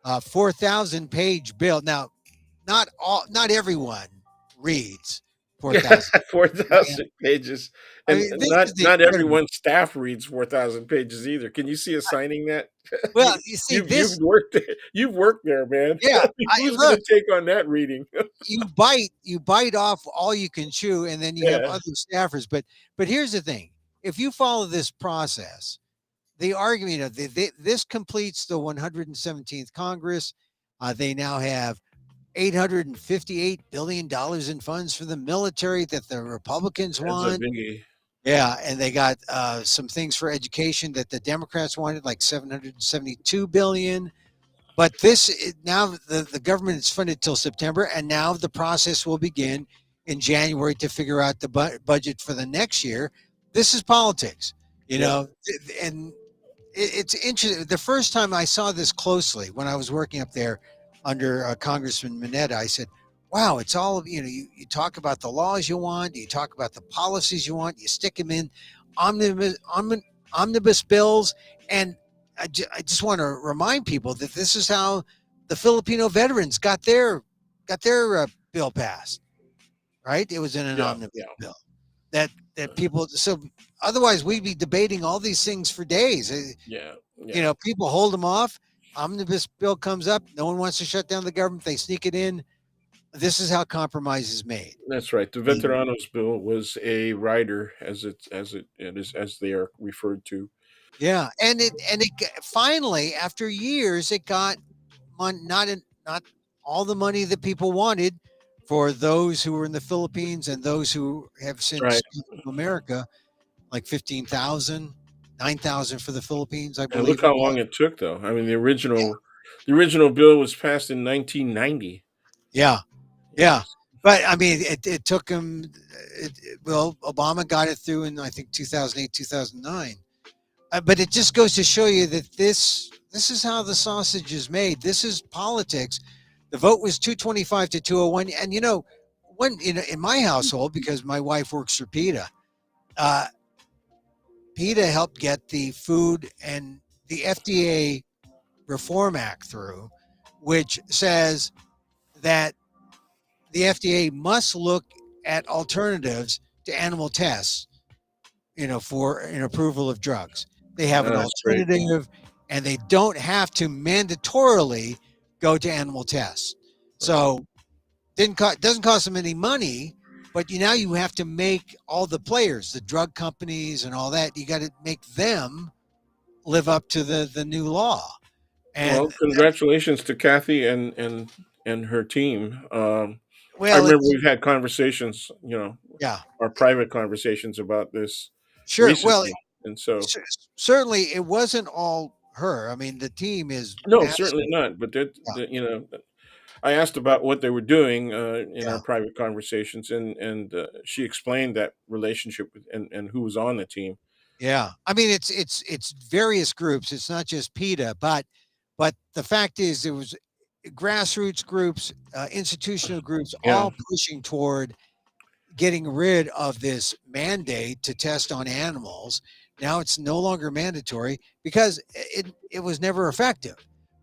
4,000-page bill. Now, not everyone reads 4,000. 4,000 pages, I and mean, this not is not incredible. everyone's staff reads 4,000 pages either. Can you see us signing that? Well, you see, You've this, worked there. You've worked there, man. yeah, I Who's going look, to take on that reading? you bite off all you can chew, and then you have Yeah. other staffers. But here's the thing: if you follow this process, the argument of this completes the 117th Congress. They now have $858 billion in funds for the military that the Republicans That's a want. biggie. Yeah, and they got some things for education that the Democrats wanted, like 772 billion. But now the government is funded till September, and now the process will begin in January to figure out the budget for the next year. This is politics, Yeah. and it's interesting. The first time I saw this closely when I was working up there under Congressman Mineta, I said, wow, it's all of, you talk about the laws you want, you talk about the policies you want, you stick them in omnibus bills. And I just want to remind people that this is how the Filipino veterans got their bill passed, right? It was in an Yeah, omnibus yeah, bill that people, so otherwise we'd be debating all these things for days. yeah, yeah. People hold them off. Omnibus bill comes up. No one wants to shut down the government. They sneak it in. This is how compromise is made. That's right. The The- Veteranos Bill was a rider, it is as they are referred to. yeah, and it finally, after years, it got not all the money that people wanted for those who were in the Philippines and those who have since Right. come to America, like 15,000, 9,000 for the Philippines, I And look believe it how was. long it took, though. I mean, Yeah, the original bill was passed in 1990. yeah, yeah. Yes. But I mean, it took him. Well, Obama got it through in I think 2008, 2009. But it just goes to show you that this is how the sausage is made. This is politics. The vote was 225 to 201, and when in my household, because my wife works for PETA, uh, PETA helped get the food and the FDA Reform Act through, which says that the FDA must look at alternatives to animal tests, for an approval of drugs. They have an That's great. alternative, and they don't have to mandatorily go to animal tests. Right. So doesn't cost them any money, but now you have to make all the players, the drug companies and all that, you got to make them live up to the new law. Well, And congratulations to Kathy and her team. I well, remember it's we've had conversations, yeah, our private conversations about this sure. Well, recently, and so cer- certainly it wasn't all her. I mean, the team is no, certainly massive. not. But Yeah, I asked about what they were doing in yeah. our private conversations, and she explained that relationship and who was on the team. Yeah, I mean it's various groups. It's not just PETA, but the fact is there was grassroots groups, institutional groups, Yeah. all pushing toward getting rid of this mandate to test on animals. Now it's no longer mandatory because it was never effective.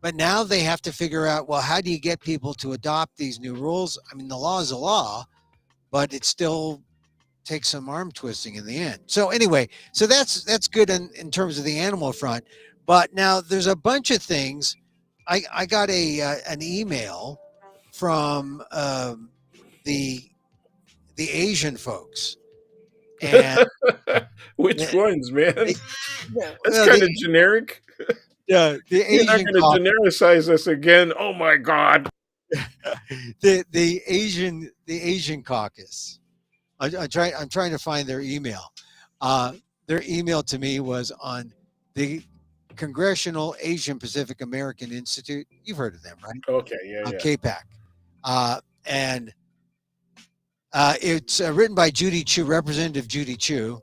But now they have to figure out, well, how do you get people to adopt these new rules? I mean, the law is a law, but it still take some arm twisting in the end. So anyway, so that's good in terms of the animal front. But now there's a bunch of things. I got an email from the the Asian folks, and Which the, ones, man? the, the, That's well, kind of generic. the You're not Asian going to genericize us again. Oh my God. the Asian caucus. I'm trying to find their email. Uh, their email to me was on the Congressional Asian Pacific American Institute. You've heard of them, right? Okay. Yeah. Yeah. KPAC. And it's written by Judy Chu, Representative Judy Chu,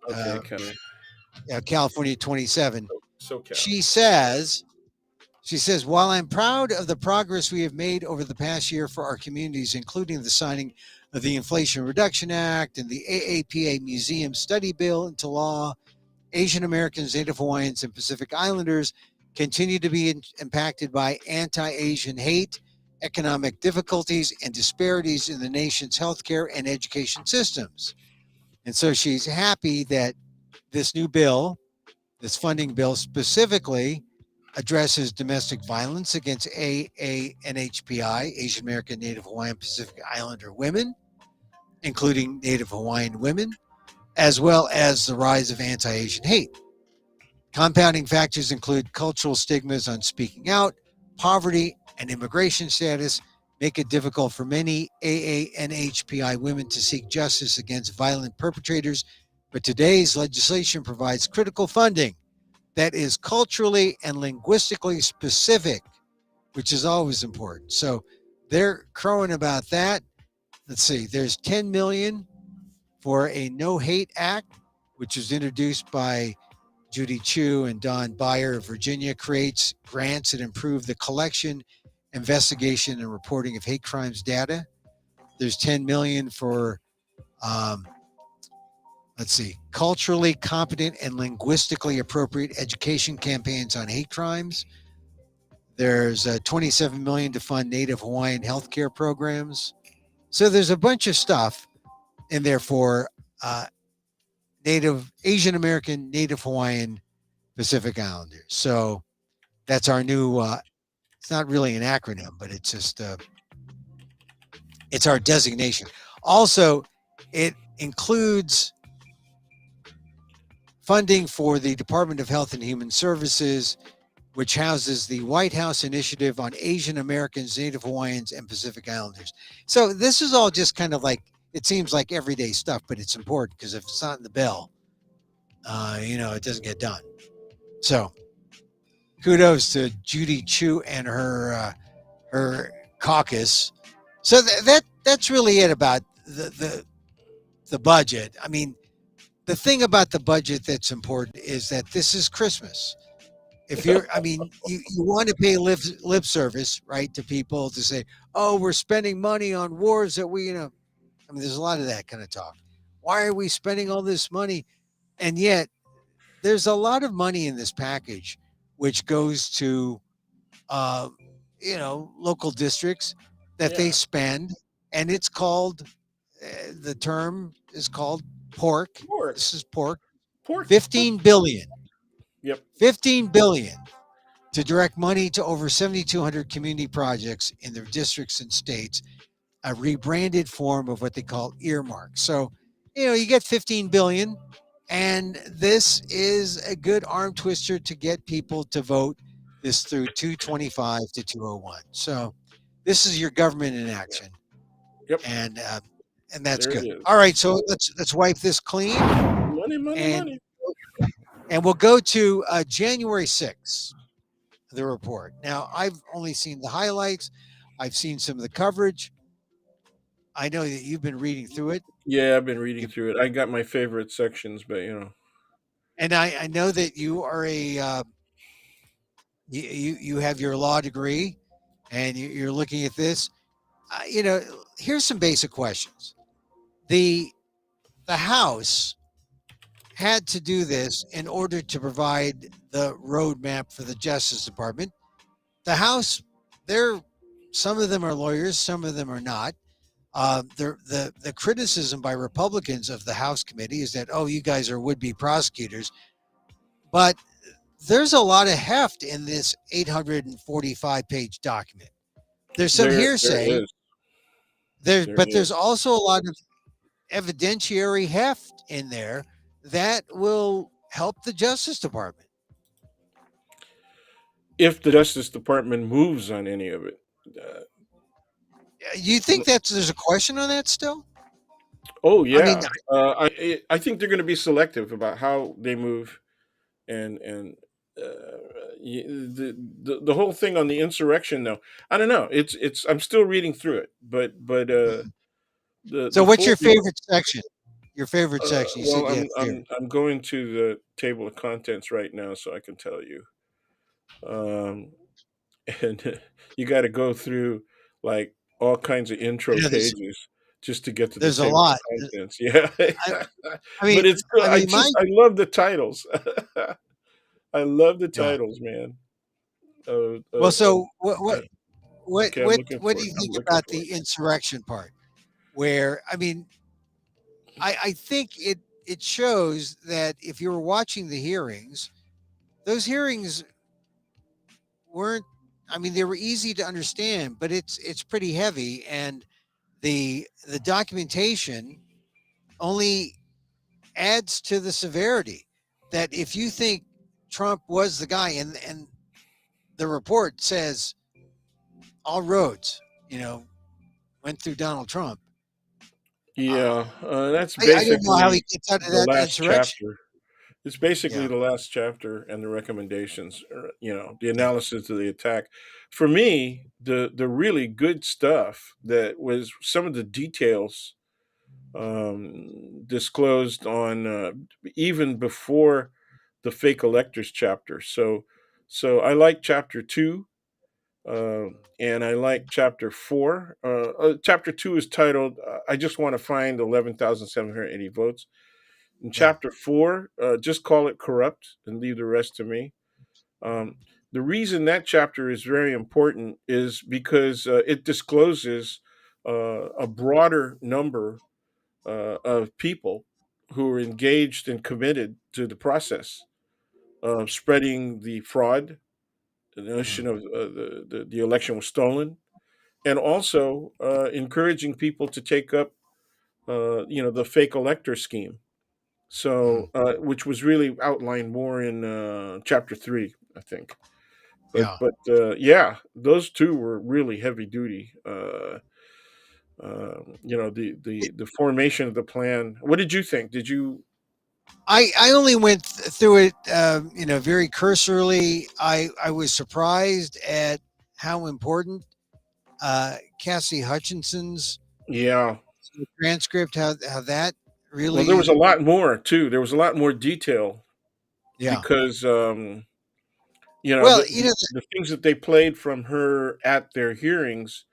Okay. uh, Kind of. California 27. SoCal. She says, she says, while I'm proud of the progress we have made over the past year for our communities, including the signing of the Inflation Reduction Act and the AAPA Museum Study Bill into law, Asian Americans, Native Hawaiians, and Pacific Islanders continue to be impacted by anti Asian hate, economic difficulties, and disparities in the nation's healthcare and education systems. And so she's happy that this new bill, this funding bill, specifically addresses domestic violence against AANHPI, Asian American, Native Hawaiian, Pacific Islander women, including Native Hawaiian women, as well as the rise of anti Asian hate. Compounding factors include cultural stigmas on speaking out, poverty, and immigration status make it difficult for many AANHPI women to seek justice against violent perpetrators. But today's legislation provides critical funding that is culturally and linguistically specific, which is always important. So they're crowing about that. Let's see, there's 10 million for a no hate act, which was introduced by Judy Chu and Don Beyer of Virginia, creates grants that improve the collection, investigation, and reporting of hate crimes data. There's 10 million for um, let's see, culturally competent and linguistically appropriate education campaigns on hate crimes. There's 27 million to fund Native Hawaiian healthcare programs. So there's a bunch of stuff in there for uh, Native Asian American, Native Hawaiian, Pacific Islanders. So that's our new. It's not really an acronym, but it's just it's our designation. Also, it includes funding for the Department of Health and Human Services, which houses the White House Initiative on Asian Americans, Native Hawaiians, and Pacific Islanders. So this is all just kind of like, it seems like everyday stuff, but it's important because if it's not in the bill, it doesn't get done. So kudos to Judy Chu and her caucus. So that's really it about the budget. I mean, the thing about the budget that's important is that this is Christmas. If you're, I mean, you want to pay lip service, right, to people to say, oh, we're spending money on wars that I mean, there's a lot of that kind of talk. Why are we spending all this money? And yet there's a lot of money in this package, which goes to, uh, local districts that they Yeah. spend. And it's called, the term is called pork. Pork. This is pork. Pork. 15 billion. Yep. 15 billion to direct money to over 7,200 community projects in their districts and states, a rebranded form of what they call earmarks. So, you get 15 billion, and this is a good arm twister to get people to vote this through 225 to 201. So, this is your government in action, Yep. and that's There it good. is. All right, so let's wipe this clean, Money, money, and money. we'll go to January 6th. The report. Now, I've only seen the highlights. I've seen some of the coverage. I know that you've been reading through it. Yeah, I've been reading You, through it. I got my favorite sections, but and I know that you are you have your law degree, and you're looking at this. Here's some basic questions. The the House had to do this in order to provide the roadmap for the Justice Department. The House, they're some of them are lawyers, some of them are not. The criticism by Republicans of the House committee is that, oh, you guys are would be prosecutors, but there's a lot of heft in this 845-page document. There's some there hearsay is. There but there's is. also a lot of evidentiary heft in there that will help the Justice Department. If the Justice Department moves on any of it. You think that there's a question on that still? Oh I mean, yeah. I think they're going to be selective about how they move, and the whole thing on the insurrection though. I don't know. It's I'm still reading through it, but so the what's full your favorite section? Your favorite section? You said well, you I'm had I'm favorite. I'm going to the table of contents right now, so I can tell you. Um, and you got to go through like all kinds of I intro know pages just to get to the there's a table of lot. contents. Yeah, I, I but mean, it's good. I mean, my I love the titles. I love the yeah. titles, man. Well, so what Okay, what do you I'm think looking about for it. the insurrection part? Where I mean, I think it shows that if you were watching the hearings, those hearings weren't. I mean, they were easy to understand, but it's pretty heavy, and the documentation only adds to the severity. That if you think Trump was the guy, and the report says all roads, went through Donald Trump. Yeah, that's I don't know how he basically gets out of the that last insurrection. chapter. It's basically Yeah. the last chapter and the recommendations, or, the Yeah. analysis of the attack. For me, the really good stuff that was some of the details disclosed on even before the fake electors chapter. So I like chapter 2, and I like chapter 4. Chapter 2 is titled "I Just Want to Find 11,780 Votes." In Yeah. chapter 4, just call it corrupt and leave the rest to me. Um, the reason that chapter is very important is because it discloses a broader number of people who are engaged and committed to the process of spreading the fraud, the notion Mm. of the election was stolen, and also encouraging people to take up, the fake elector scheme. So, Mm. which was really outlined more in chapter 3, I think. But Yeah. yeah, those two were really heavy duty. The formation of the plan. What did you think? Did you? I only went through it, very cursorily. I was surprised at how important Cassie Hutchinson's Yeah. transcript, how that Well, there was a really, lot more too. There was a lot more detail yeah. because Well, the things that they played from her at their hearings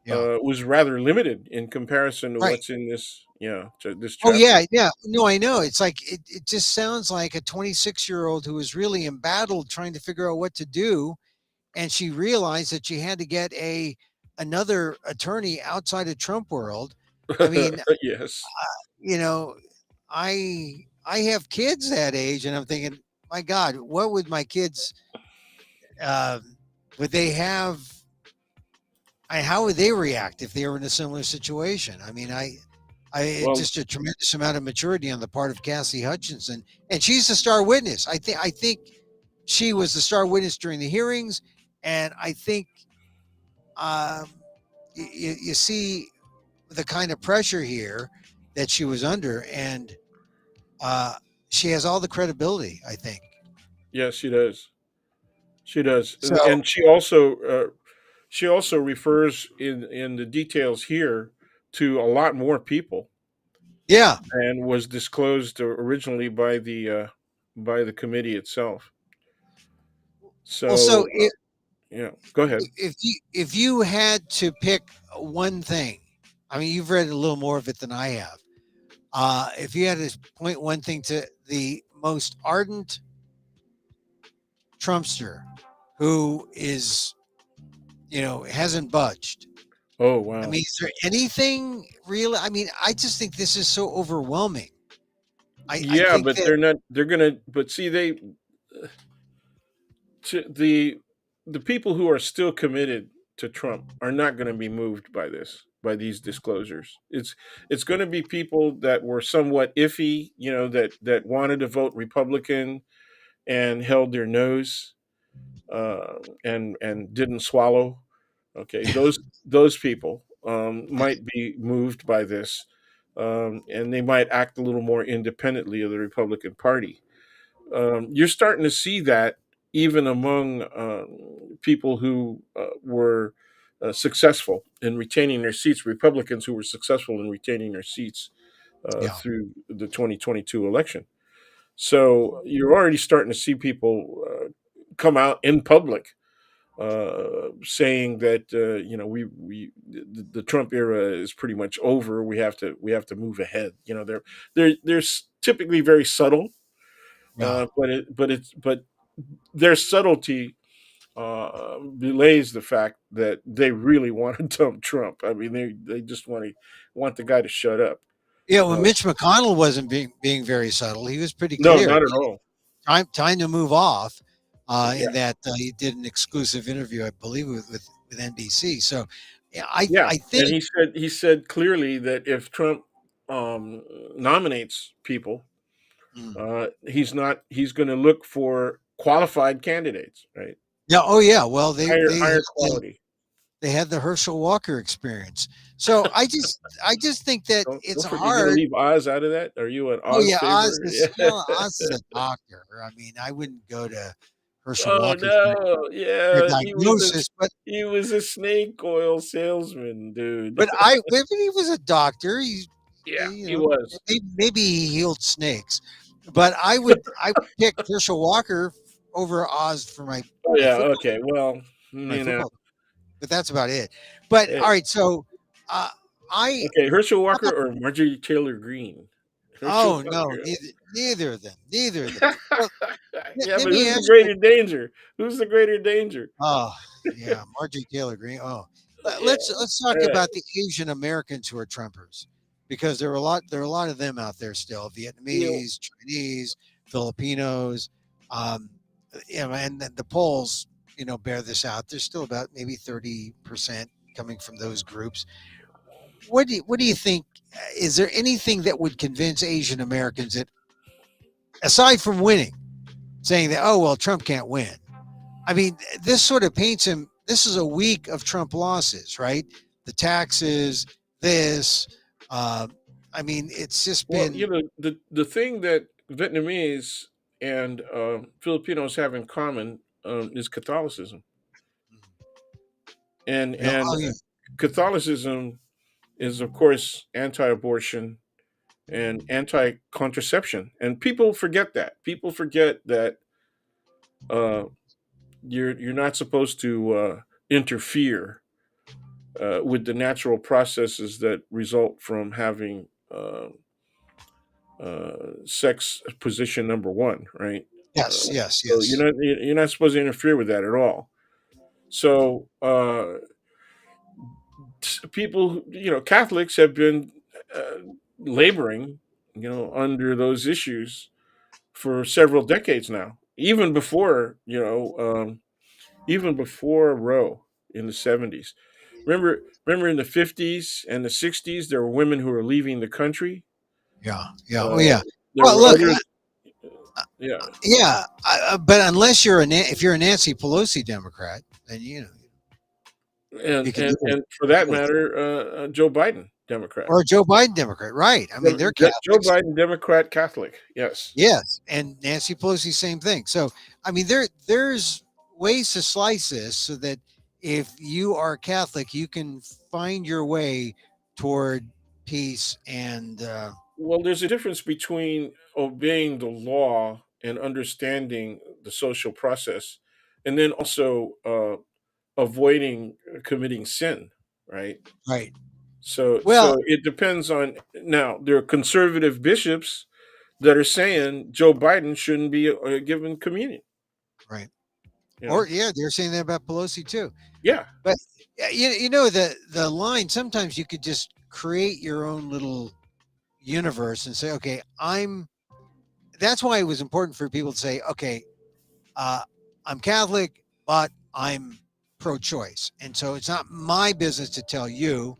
yeah, was rather limited in comparison to right. what's in this Oh chapter. yeah, yeah. No, I know. It's like it just sounds like a 26-year-old who was really embattled trying to figure out what to do, and she realized that she had to get a another attorney outside of Trump world. I mean, Yes. you know, I have kids that age, and I'm thinking, my God, what would my kids uh, would they have? How would they react if they were in a similar situation? I mean, Well, just a tremendous amount of maturity on the part of Cassie Hutchinson, and she's the star witness. I think she was the star witness during the hearings, and I think um, you see the kind of pressure here that she was under, and uh, she has all the credibility. I think yes, she does. She does, so. and she also refers in the details here to a lot more people Yeah. and was disclosed originally by the committee itself. Well, so So yeah, go ahead. if you had to pick one thing, I mean, you've read a little more of it than I have. If you had to point one thing to the most ardent Trumpster who is, hasn't budged. Oh I wow. mean, is there anything real? I mean, I just think this is so overwhelming. I Yeah, think but that, they're not. They're gonna. But see, to, the people who are still committed to Trump are not going to be moved by these disclosures. It's going to be people that were somewhat iffy, that wanted to vote Republican and held their nose, and didn't swallow. Okay, those people might be moved by this, and they might act a little more independently of the Republican Party. You're starting to see that even among people who were successful in retaining their seats, Republicans who were successful in retaining their seats yeah, through the 2022 election. So you're already starting to see people come out in public saying that the Trump era is pretty much over. We have to move ahead. They're typically very subtle, yeah. but their subtlety belays the fact that they really want to dump Trump. I mean, they just want the guy to shut up. Yeah, well, Uh, Mitch McConnell wasn't being very subtle. He was pretty no, clear. not at all. Time to move off. Yeah, In that he did an exclusive interview, I believe, with NBC. So, yeah, I yeah, I and think. he said clearly that if Trump nominates people, Mm. he's going to look for qualified candidates, right? Yeah. Oh, yeah. Well, Higher quality. they had the Herschel Walker experience. So I just think that Don't it's don't forget. You're going to hard. leave Oz out of that. Are you an Oh Oz yeah, favor? Yeah. Oz is a doctor. I mean, I wouldn't go to Herschel Oh Walker no! for a Yeah, diagnosis, he was a snake oil salesman, dude. but he was a doctor. Yeah, You he know, was. maybe he healed snakes. but I would pick Herschel Walker over Oz for Oh my yeah. football Okay. Well, my you know. football. But that's about it. But eh, all right, so uh, I Okay, Herschel how Walker about or Marjorie Taylor Greene? Herschel oh no, Walker. neither of them, neither of them. Well, Yeah, let but me who's the ask you. greater danger? Who's the greater danger? Oh, yeah, Marjorie Taylor Greene. Oh, Yeah. let's talk Uh, about the Asian Americans who are Trumpers, because there are a lot of them out there still. you know, Vietnamese, Chinese, Filipinos, um, and the polls, bear this out. There's still about maybe 30% coming from those groups. What do you think? Is there anything that would convince Asian Americans that, aside from winning, saying that, oh well, Trump can't win? I mean, this sort of paints him. This is a week of Trump losses, right? The taxes, this. Uh, I mean, it's just well, been. the thing that Vietnamese and Filipinos have in common is Catholicism, and Oh yeah, Catholicism is of course anti-abortion and anti-contraception, and people forget that. People forget that uh, you're not supposed to interfere with the natural processes that result from having sex position number one, right? yes, yes, So yes. you're not supposed to interfere with that at all. So people, Catholics have been uh, laboring, under those issues for several decades now, even before Roe in the 70s. Remember in the 50s and the 60s, there were women who were leaving the country. Yeah, yeah, oh Uh, yeah. there Well, were look, others. Yeah, yeah, but unless if you're a Nancy Pelosi Democrat, then and you can and live with and for that it. matter, Joe Biden, Democrat. Or a Joe Biden Democrat, right? I mean, they're Joe Catholics. Biden, Democrat, Catholic. Yes. Yes, and Nancy Pelosi, same thing. So, I mean, there's ways to slice this so that if you are Catholic, you can find your way toward peace and Well, there's a difference between obeying the law and understanding the social process, and then also avoiding committing sin, right? right. So Well, it depends on. Now there are conservative bishops that are saying Joe Biden shouldn't be given communion. right. You Or know, yeah, they're saying that about Pelosi too. yeah, But the line. Sometimes you could just create your own little universe and say, okay, I'm. That's why it was important for people to say, okay, uh, I'm Catholic, but I'm pro-choice, and so it's not my business to tell you.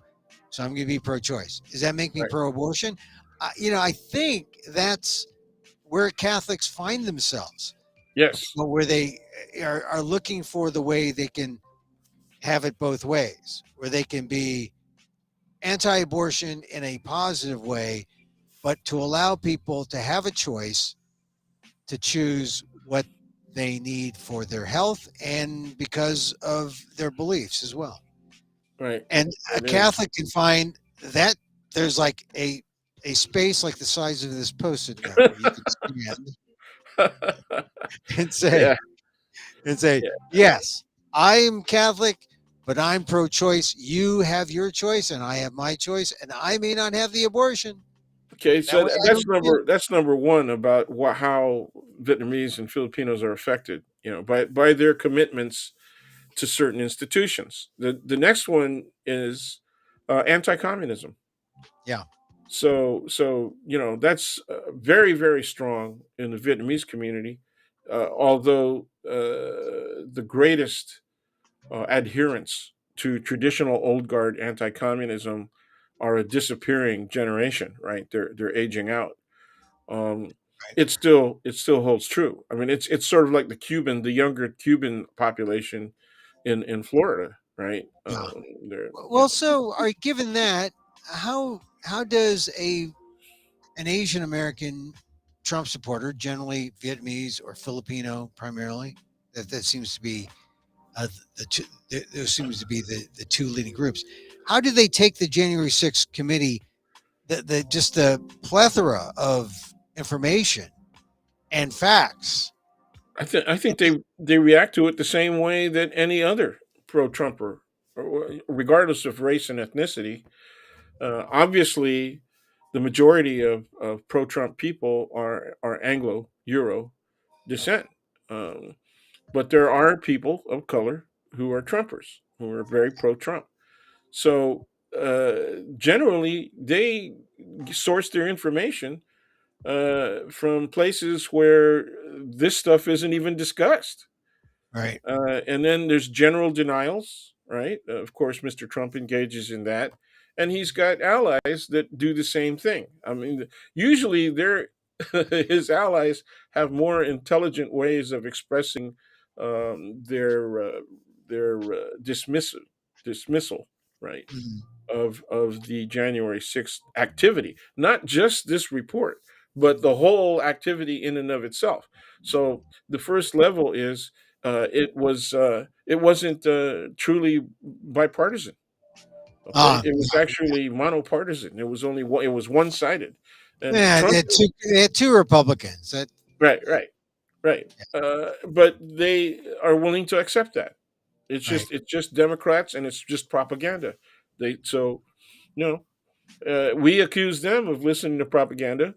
So I'm going to be pro-choice. Does that make me right. pro-abortion? I think that's where Catholics find themselves, Yes, where they are looking for the way they can have it both ways, where they can be anti-abortion in a positive way, but to allow people to have a choice to choose what they need for their health and because of their beliefs as well. right. And a It is. Catholic can find that there's like a space like the size of this post-it note where you can stand and say Yeah, and say, yeah. yes, I'm Catholic, but I'm pro-choice. You have your choice, and I have my choice, and I may not have the abortion. Okay, That so way, I that's don't get. number one about how Vietnamese and Filipinos are affected, by their commitments to certain institutions. The next one is anti-communism. Yeah, So that's very very strong in the Vietnamese community, although the greatest adherents to traditional old guard anti-communism are a disappearing generation. Right, they're aging out. um, right. it still holds true. I mean, it's sort of like the younger Cuban population in Florida, right? Yeah. They're Well, so all right, given that, how does an Asian American Trump supporter, generally Vietnamese or Filipino primarily, that seems to be the two, those seems to be the two leading groups. How do they take the January 6th committee, the just the plethora of information, and facts. I think they react to it the same way that any other pro-Trumper, regardless of race and ethnicity. Obviously, the majority of pro-Trump people are Anglo-Euro descent, um, but there are people of color who are Trumpers who are very pro-Trump. So generally, they source their information from places where this stuff isn't even discussed. Right. And then there's general denials, right? Of course, Mr. Trump engages in that. And he's got allies that do the same thing. I mean, usually they're, his allies have more intelligent ways of expressing um, their uh, dismissal, right? Mhm. Of the January 6th activity, not just this report, but the whole activity in and of itself. So the first level is it wasn't truly bipartisan. Okay, Ah, it was actually monopartisan. It was only one, it was one sided, and yeah, Trump. they had two Republicans. That Right, right, right. But they are willing to accept that. right. It's just Democrats and it's just propaganda. They so you know we accuse them of listening to propaganda.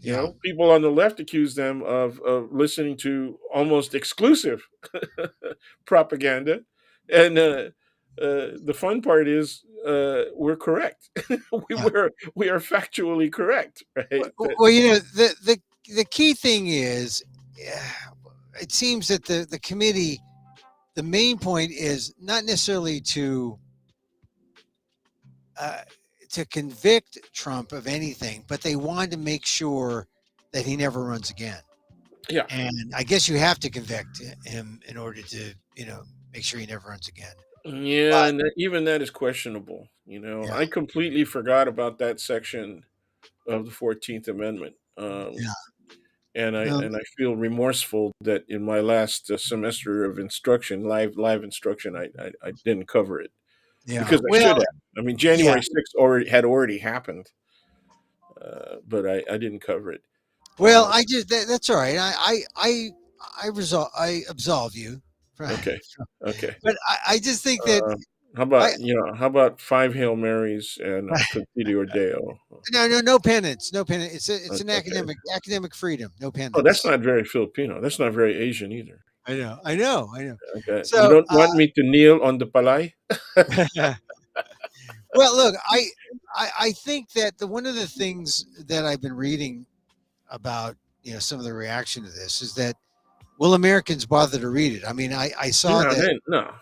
You Yeah. know, people on the left accuse them of listening to almost exclusive propaganda. And the fun part is we're correct. Yeah. We are factually correct, right? That, Well, the key thing is, yeah, it seems that the committee, the main point is not necessarily uh, to convict Trump of anything, but they wanted to make sure that he never runs again. yeah, And I guess you have to convict him in order to, make sure he never runs again. yeah, But and even that is questionable. You know, yeah, I completely forgot about that section of the 14th Amendment. yeah, And I feel remorseful that in my last semester of instruction, live instruction, I didn't cover it yeah. because I Well, should have. I mean, yeah. January 6th already happened, but I didn't cover it. Well, that's all right. I absolve you. Okay, okay. But I just think that Uh, how I about how about five Hail Marys and Consiglio Deo? no penance, no penance. It's an Okay. academic freedom, no Oh, that's penance. not very Filipino. That's not very Asian either. I know. Okay. You So, don't want me to kneel on the palay? well, look, I think that one of the things that I've been reading about, some of the reaction to this is that will Americans bother to read it? I mean, No, no.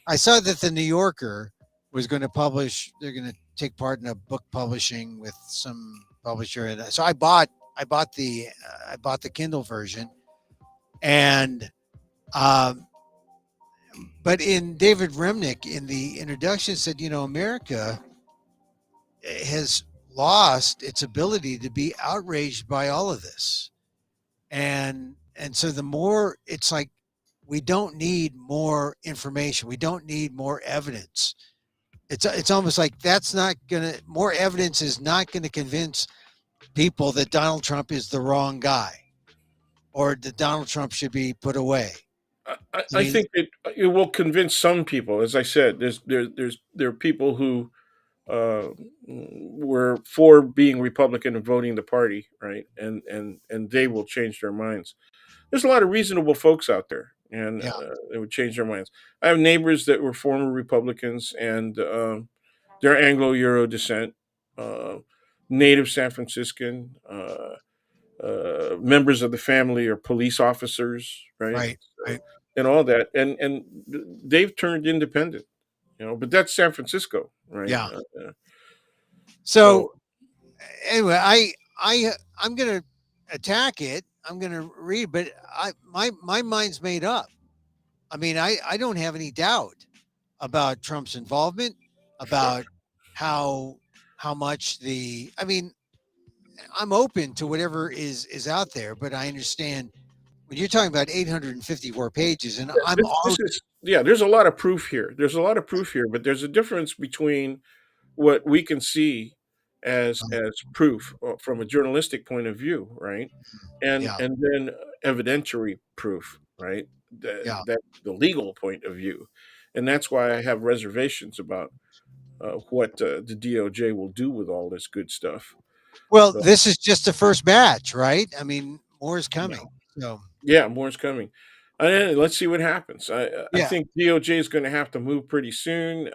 I saw that the New Yorker was going to publish. They're going to take part in a book publishing with some publisher, and so I bought the Kindle version, and um, but in David Remnick in the introduction said, America has lost its ability to be outraged by all of this, and so the more it's like we don't need more information, we don't need more evidence. It's almost like that's not gonna more evidence is not gonna convince people that Donald Trump is the wrong guy or that Donald Trump should be put away. I I mean, think it will convince some people. As I said, there are people who uh, were for being Republican and voting the party, right? And they will change their minds. There's a lot of reasonable folks out there, and yeah, they would change their minds. I have neighbors that were former Republicans, and they're Anglo-Euro descent, uh, native San Franciscan. Members of the family are police officers, right? right, So, right. and all that, and they've turned independent, But that's San Francisco, right? Yeah. So So anyway, I'm gonna attack it. I'm gonna read, but my mind's made up. I mean, I don't have any doubt about Trump's involvement, sure. about how how much the. I mean, I'm open to whatever is out there, but I understand when you're talking about 854 pages, and I'm This all is yeah. There's a lot of proof here. There's a lot of proof here, but there's a difference between what we can see as proof from a journalistic point of view, right? Yeah, And then evidentiary proof, right? yeah. That the legal point of view, and that's why I have reservations about what the DOJ will do with all this good stuff. Well, But this is just the first batch, right? I mean, more is yeah, coming. So, yeah, more's coming. Let's see what happens. I yeah. think DOJ is going to have to move pretty soon.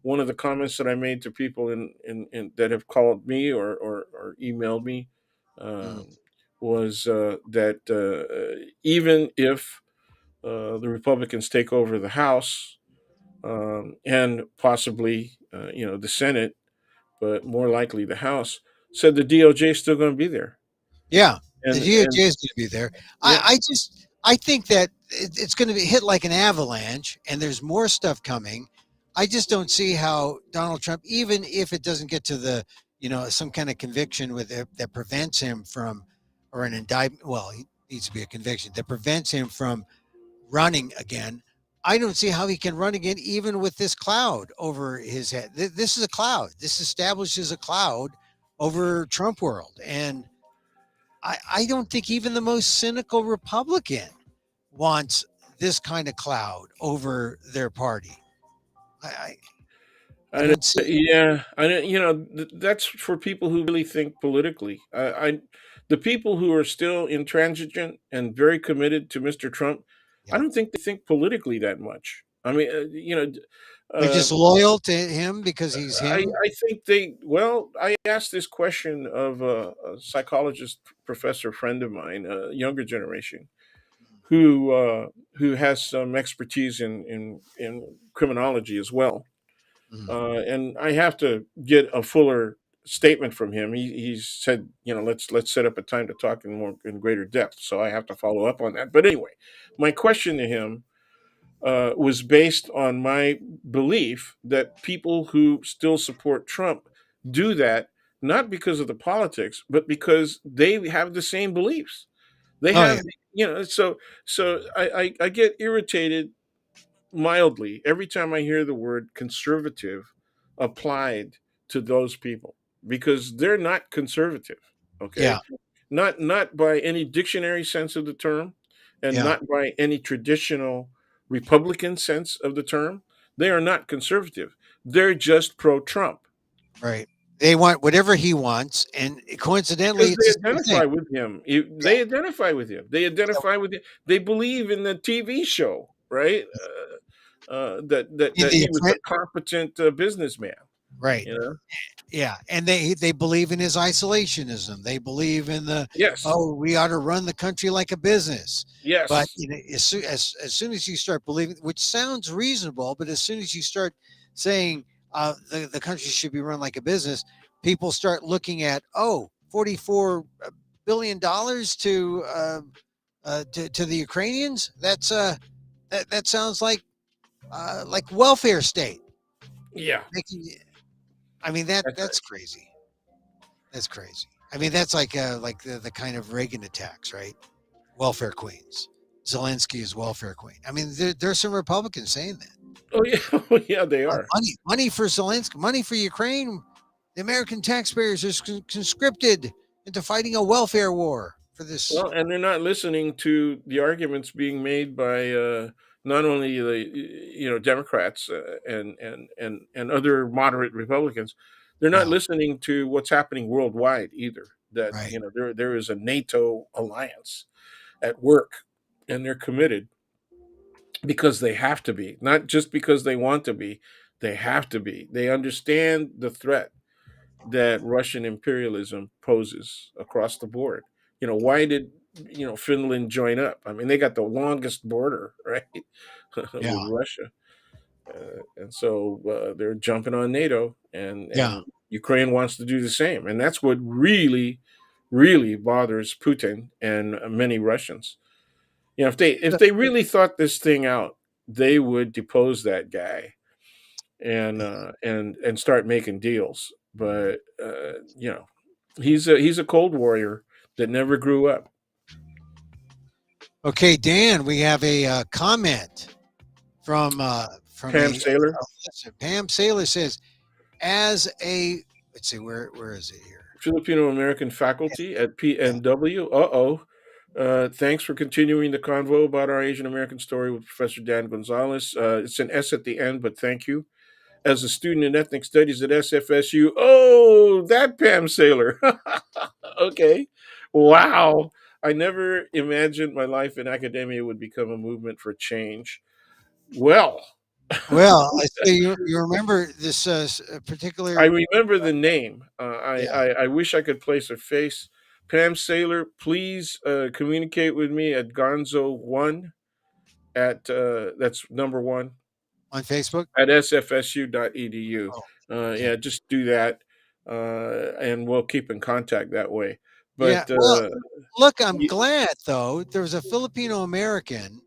One of the comments that I made to people in that have called me or emailed me Mm. was that even if the Republicans take over the House and possibly the Senate, but more likely the House, said the DOJ is still going to be there. Yeah, the And DOJ is going to be there. yeah, I think that it's going to be hit like an avalanche, and there's more stuff coming. I just don't see how Donald Trump, even if it doesn't get to the, some kind of conviction with it that prevents him from, or an indictment. Well, he needs to be a conviction that prevents him from running again. I don't see how he can run again, even with this cloud over his head. This is a cloud. This establishes a cloud over Trump world, and I don't think even the most cynical Republican wants this kind of cloud over their party. I, I, I I don't, don't see. yeah, I don't, that's for people who really think politically. The people who are still intransigent and very committed to Mr. Trump, I Yeah, don't think they think politically that much. I mean, they're uh, just loyal to him because he's him. I think I asked this question of a psychologist professor friend of mine, a younger generation, who has some expertise in criminology as well. Mhm. And I have to get a fuller statement from him. He said, let's set up a time to talk in greater depth. So I have to follow up on that. But anyway, my question to him was based on my belief that people who still support Trump do that not because of the politics, but because they have the same beliefs. They Oh yeah, have, I get irritated mildly every time I hear the word conservative applied to those people because they're not conservative. yeah, Okay, not by any dictionary sense of the term, and yeah. not by any traditional Republican sense of the term. They are not conservative. They're just pro-Trump Right. They want whatever he wants, and coincidentally, because it's they the same thing. identify with him. Yeah. They identify with him. They Yeah. identify with him. They believe in the TV show, right? That In the he was a competent businessman. right. You know. Yeah, and they believe in his isolationism. They believe in the, Yes. oh, we ought to run the country like a business. But Yes. as soon as you start believing, which sounds reasonable, but as soon as you start saying the country should be run like a business, people start looking at, oh, $44 billion to the Ukrainians. That sounds like welfare state. Yeah. Making, I mean that That's that's right. crazy. That's crazy. I mean, that's like the kind of Reagan attacks, right? Welfare queens. Zelensky is welfare queen. I mean, there's some Republicans saying that. Oh yeah. Oh yeah. They are. Money for Zelensky, money for Ukraine. The American taxpayers are conscripted into fighting a welfare war for this. Well, and they're not listening to the arguments being made by not only the Democrats and other moderate Republicans. They're not Yeah, listening to what's happening worldwide either. That right. there is a NATO alliance at work, and they're committed because they have to be, not just because they want to be. They have to be. They understand the threat that Russian imperialism poses across the board. Why did Finland join up? I mean, they got the longest border, right, Yeah, with Russia, and so they're jumping on NATO, yeah. and Ukraine wants to do the same, and that's what really, really bothers Putin and many Russians. If they really thought this thing out, they would depose that guy and start making deals. But he's a cold warrior that never grew up. Okay, Dan, we have a comment from Pam a Sailor. listener. Pam Saylor says, as a let's see, where is it here? Filipino American faculty at Yeah. PNW. Thanks for continuing the convo about our Asian American story with Professor Dan Gonzales. It's an S at the end, but thank you. As a student in ethnic studies at SFSU, oh, that Pam Sailor. Okay. Wow. I never imagined my life in academia would become a movement for change. Well, Well, I see you remember this I particular. remember the name. Yeah, I wish I could place a face. Pam Sailor, please communicate with me at Gonzo1 at that's number one on Facebook. at sfsu.edu. Oh, Yeah, okay. just do that, and we'll keep in contact that way. Yeah. But Well, look, I'm y- glad though there was a Filipino American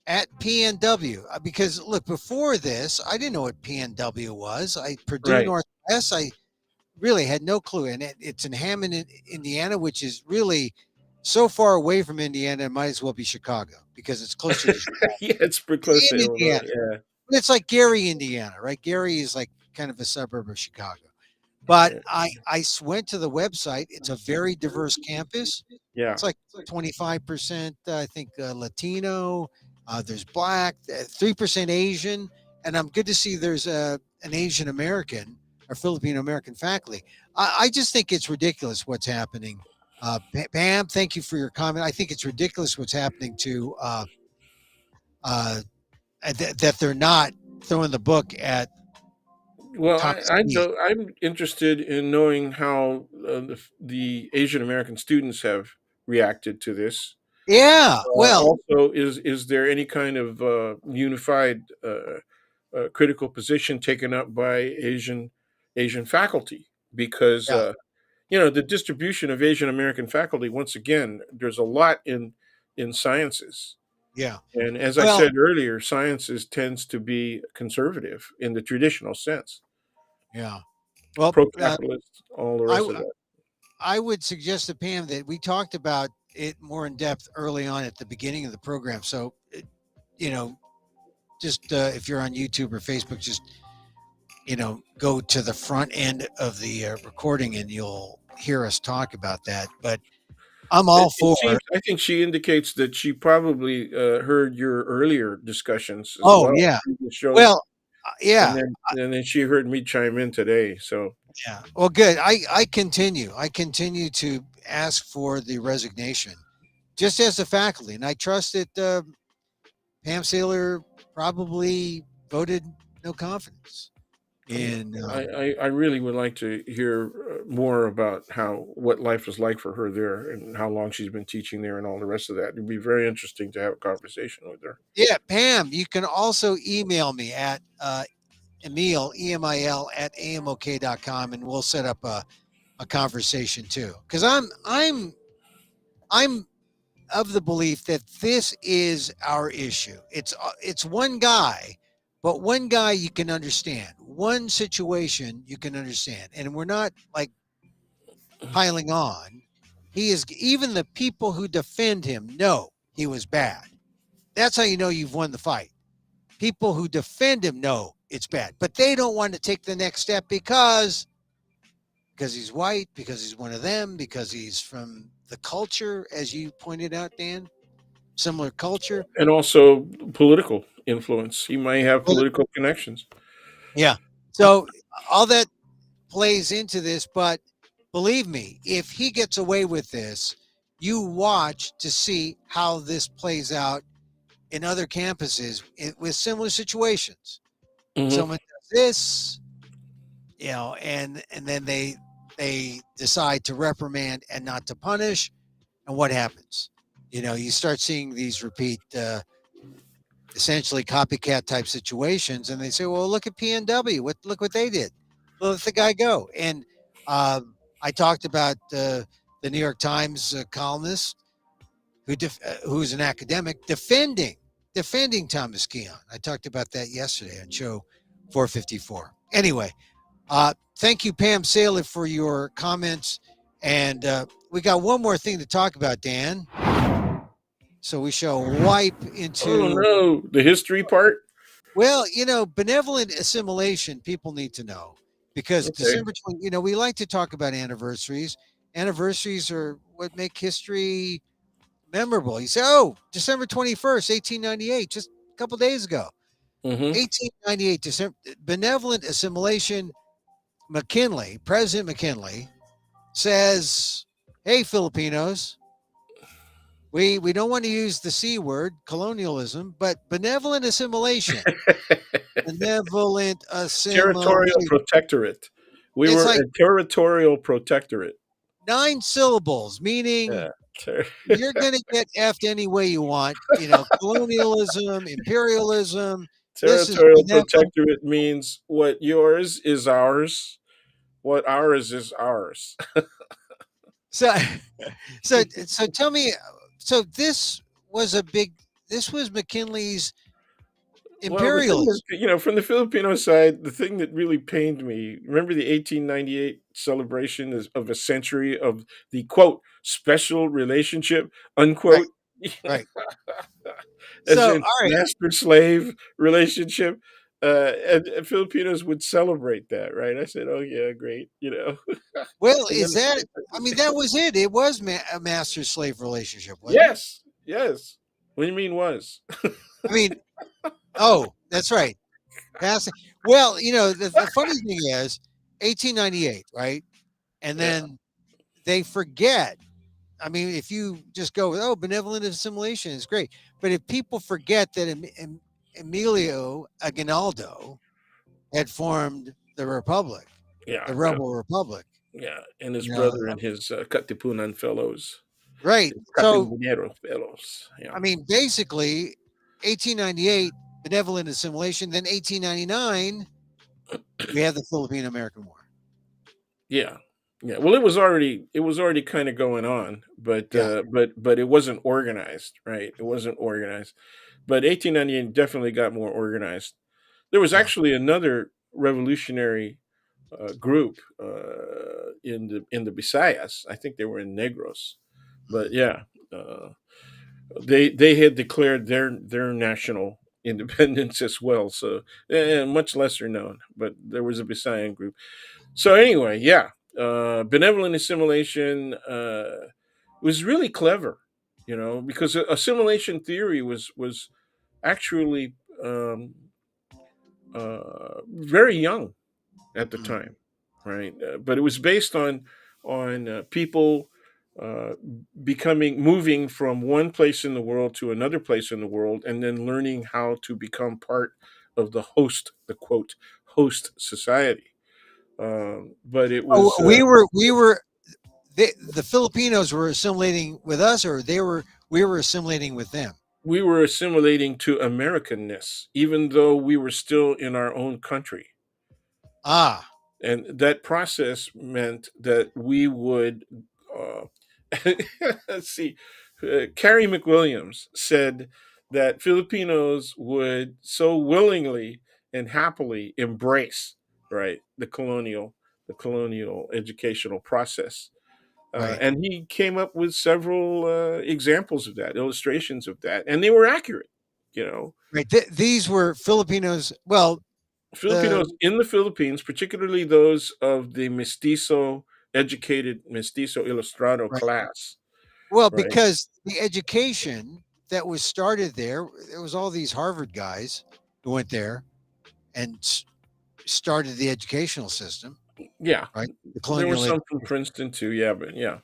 at PNW because look, before this, I didn't know what PNW was. I Purdue right, Northwest. I really had no clue, and it's in Hammond, Indiana, which is really so far away from Indiana. It might as well be Chicago because it's closer to yeah, it's pretty close to Indiana. Illinois. Yeah, It's like Gary, Indiana, right? Gary is like kind of a suburb of Chicago. But yeah, I went to the website. It's a very diverse campus. yeah. It's like 25%, I think, Latino. There's black, 3% Asian, and I'm good to see there's an Asian American or Filipino American faculty. I just think it's ridiculous what's happening. Pam, thank you for your comment. I think it's ridiculous what's happening to uh, that they're not throwing the book at Well, Thomas Keith. I'm interested in knowing how the Asian American students have reacted to this. Yeah, well, Also, is there any kind of unified critical position taken up by Asian faculty? Because yeah, the distribution of Asian American faculty, once again, there's a lot in sciences, yeah. and as I Well, said earlier, sciences tends to be conservative in the traditional sense, yeah. Well, pro-capitalist, all the I rest of w- that. I would suggest to Pam that we talked about it more in depth early on at the beginning of the program. So, you know, just if you're on YouTube or Facebook, just go to the front end of the recording and you'll hear us talk about that. But I'm all It for. seems, I think she indicates that she probably heard your earlier discussions as Oh well, yeah. previous shows, Well, yeah, and then she heard me chime in today. So, yeah. Well, good. I continue. I continue to ask for the resignation, just as a faculty, and I trust that Pam Saylor probably voted no confidence in. I really would like to hear more about what life was like for her there and how long she's been teaching there and all the rest of that. It'd be very interesting to have a conversation with her. Yeah, Pam, you can also email me at Emil, EMIL at AMOK.com, and we'll set up a conversation too. Because I'm of the belief that this is our issue. It's one guy, but one guy you can understand. One situation you can understand. And we're not like piling on. He is even the people who defend him know he was bad. That's how you know you've won the fight. People who defend him know it's bad, but they don't want to take the next step because he's white, because he's one of them, because he's from the culture, as you pointed out, Dan, similar culture. And also political influence. He might have Well, political connections. yeah. So all that plays into this, but believe me, if he gets away with this, you watch to see how this plays out in other campuses with similar situations. Hmm. Someone does this, and then they decide to reprimand and not to punish, and what happens? You start seeing these repeat, essentially copycat type situations, and they say, "Well, look at PNW. Look what they did. Let the guy go." And I talked about the New York Times columnist who's an academic defending Thomas Keon. I talked about that yesterday on show 454. Anyway, thank you, Pam Saylor, for your comments. And we got one more thing to talk about, Dan. So we shall wipe Oh into, no, the history part. well, benevolent assimilation, people need to know. because Okay. December 20, we like to talk about anniversaries. Anniversaries are what make history memorable. You say, oh, December 21st, 1898, just a couple days ago. Mm-hmm. 1898, December, benevolent assimilation. McKinley, President McKinley, says, hey, Filipinos, we don't want to use the C word, colonialism, but benevolent assimilation. Benevolent Territorial assimilation. protectorate. We It's were like a territorial protectorate. 9 syllables, meaning Yeah. Ter- you're going to get effed any way you want. Colonialism, imperialism. This is territorial benevolent. protectorate means what yours is ours, what ours is ours. So, so tell me. So this was McKinley's Well, the thing is, imperialism, from the Filipino side, the thing that really pained me, remember the 1898 celebration of a century of the quote, special relationship, right? unquote, Right. as So, in all right. master slave relationship. And Filipinos would celebrate that, right? I said, oh, yeah, great, Well, And is then, that? I mean, that was it. It was a master slave relationship, wasn't it? yes, yes. What do you mean was? I mean, oh, that's right. Passing. Well, the funny thing is, 1898, right? And Yeah, then they forget. I mean, if you just go with, oh, benevolent assimilation is great, but if people forget that Emilio Aguinaldo had formed the republic, yeah, the rebel republic, yeah. And his you know, brother and his Katipunan fellows. right? So, Carpinteros fellows. Yeah. I mean, basically, 1898 benevolent assimilation, then 1899 we have the Philippine American War. Yeah. Yeah. Well, it was already kind of going on, but Yeah, but it wasn't organized, right? It wasn't organized. But 1898 definitely got more organized. There was yeah. actually another revolutionary group in the Visayas. I think they were in Negros, but Mm. yeah, uh, they had declared their national independence as well. So much lesser known, but there was a Visayan group. So anyway, yeah, benevolent assimilation was really clever, because assimilation theory was actually very young at the Mm. time, right? But it was based on people uh, moving from one place in the world to another place in the world, and then learning how to become part of the quote host society. But it Oh, was we were the Filipinos were assimilating with us, or we were assimilating with them. we were assimilating to Americanness, even though we were still in our own country. Ah, And that process meant that we would uh, let's see. Carrie McWilliams said that Filipinos would so willingly and happily embrace, right, the colonial educational process. right, And he came up with several examples of that, illustrations of that, and they were accurate. You know, right. These were Filipinos. Well, the Filipinos in the Philippines, particularly those of the educated mestizo ilustrado right. class, Well, right? because the education that was started there was all these Harvard guys who went there and started the educational system, Yeah, right? The there were colonial some from education. Princeton too. Yeah, but yeah,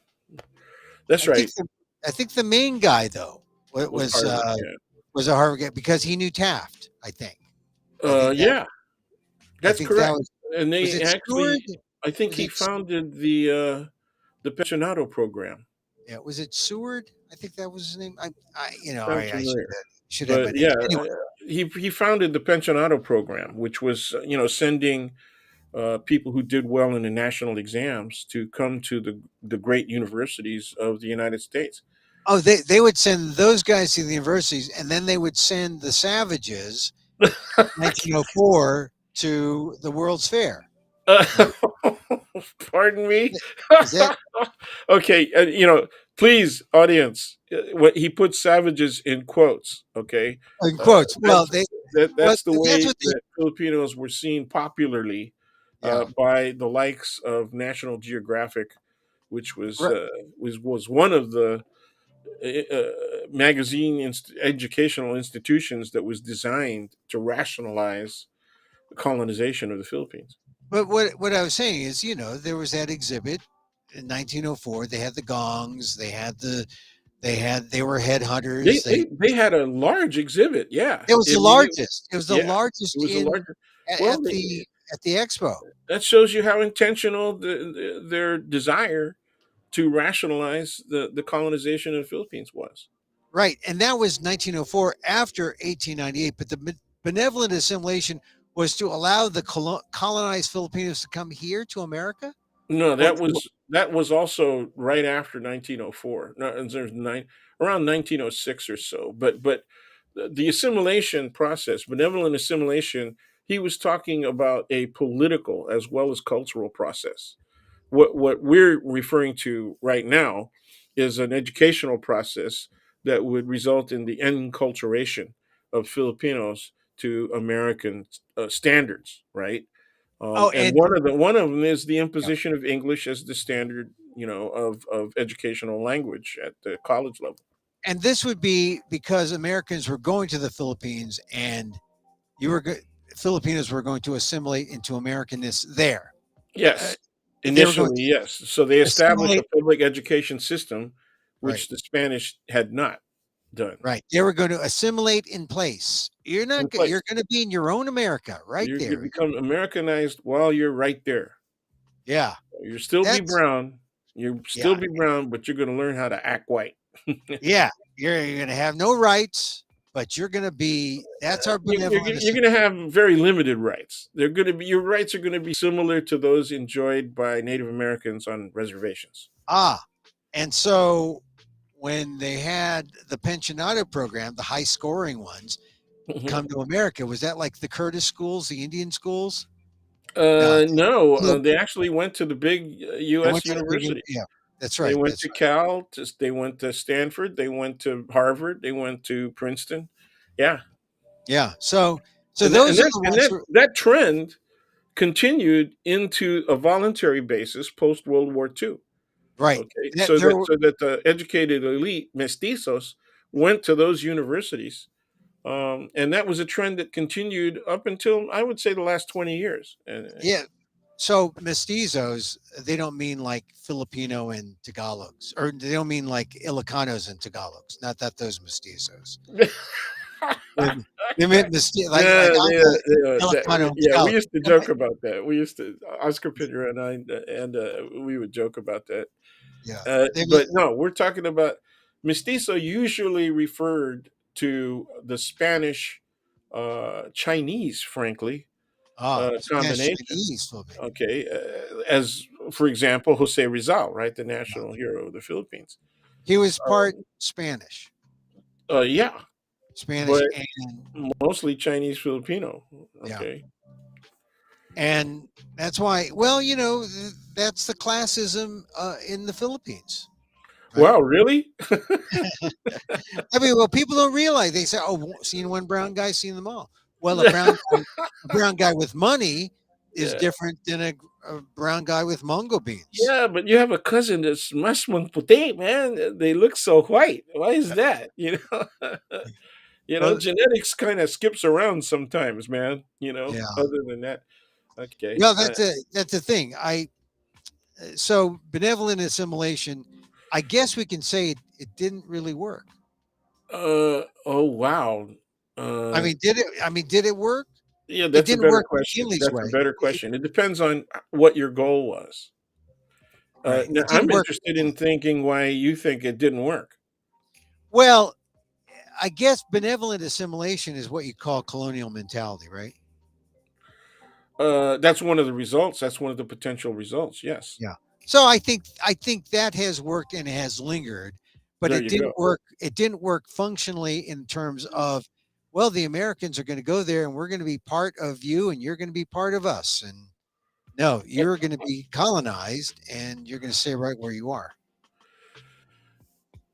that's I think right. the, I think the main guy though Was Harvard? Yeah, was a Harvard guy because he knew Taft. I think that yeah, I that's think that correct. And was they it Seward? actually, I think Was he it founded the pensionado program. yeah? Was it Seward? I think that was his name. Sounds I should familiar. should have my But names yeah, anyway. he founded the pensionado program, which was sending people who did well in the national exams to come to the great universities of the United States. Oh, they would send those guys to the universities, and then they would send the savages 1904 to the World's Fair, Uh, right? Pardon me. Is that Okay, please, audience, what he put savages in quotes. Okay, in uh, quotes? Well, that's that's well the that's way what they that Filipinos were seen popularly Yeah. by the likes of National Geographic, which Right. was one of the educational institutions that was designed to rationalize the colonization of the Philippines. But what I was saying is, there was that exhibit in 1904. They had the gongs. They were headhunters. They had a large exhibit. Yeah, It was I the mean, largest. It was the yeah, it largest was a in larger. at, Well, at the at the expo. that shows you how intentional their desire to rationalize the colonization of the Philippines was. Right, and that was 1904 after 1898. But the benevolent assimilation was to allow the colonized Filipinos to come here to America, No, or to, that was also right after 1904. No, and there's around 1906 or so. But the assimilation process, benevolent assimilation, he was talking about a political as well as cultural process. What we're referring to right now is an educational process that would result in the enculturation of Filipinos to American standards, right? oh, And and one of them is the yeah, imposition of English as the standard, of educational language at the college level. and this would be because Americans were going to the Philippines, and you were Filipinos were going to assimilate into Americanness there. Uh, Yes, they were going initially, to yes. So they established a assimilate. public education system, Right. which the Spanish had not done Right. They were going to assimilate in place. You're in not. You're place. going to be in your own America, right You there. become Americanized while you're right there. Yeah. You still be That's brown. You still yeah. be brown, but you're going to learn how to act white. Yeah. You're going to have no rights, but you're going to be. That's our benevolent. You're going to have very limited rights. They're going to be Your rights are going to be similar to those enjoyed by Native Americans on reservations. Ah, and so when they had the pensionado program, the high scoring ones Mhm. come to America, was that like the Curtis schools, the Indian schools? No, No, they they actually went to the big went U.S. to the big. universities. Yeah, that's They right. went That's to right. Cal. They went to Stanford. They went to Harvard. They went to Princeton. Yeah, Yeah. So and that and those are that the and ones that who. that trend continued into a voluntary basis post World War II. Right. Okay, That there were so that the educated elite mestizos went to those universities, and that was a trend that continued up until I would say the last 20 years. And yeah. So mestizos, they don't mean like Filipino and Tagalogs, or they don't mean like Ilocanos and Tagalogs. Not that those mestizos. They, they meant like yeah, I'm a Ilocano and yeah, we Tagalog. used to joke about that. We used to Oscar Peter and I, and we would joke about that. Yeah. But no, we're talking about mestizo usually referred to the Spanish Chinese, frankly, Spanish combination. Chinese Filipino. Okay, as for example, Jose Rizal, right, the Yeah. national hero of the Philippines. He was part Spanish, Yeah, Spanish, but and mostly Chinese Filipino. yeah, Okay. and that's why. Well, that's the classism in the Philippines, right? Wow, really? I mean, well, people don't realize. They say, "Oh, seen one brown guy, seen them all." Well, a brown guy with money is Yeah. different than a brown guy with mungo beans. Yeah, but you have a cousin that's mas puti, man. They look so white. Why is that? Well, Genetics kind of skips around sometimes, man. yeah. Other than that, okay. Well, that's the thing. So benevolent assimilation. I guess we can say it didn't really work. Oh wow. I Uh, mean, did it? I mean, did it work? yeah, It that's a didn't better work in question. Ely That's a way. better question. It depends on what your goal was. Right. Now, It didn't I'm work. interested in thinking why you think it didn't work. Well, I guess benevolent assimilation is what you call colonial mentality, right? That's one of the results. That's one of the potential results. Yes. Yeah. So I think that has worked and has lingered, but There it you didn't go. work. It didn't work functionally in terms of, well, the Americans are going to go there and we're going to be part of you and you're going to be part of us. And no, you're going to be colonized and you're going to stay right where you are.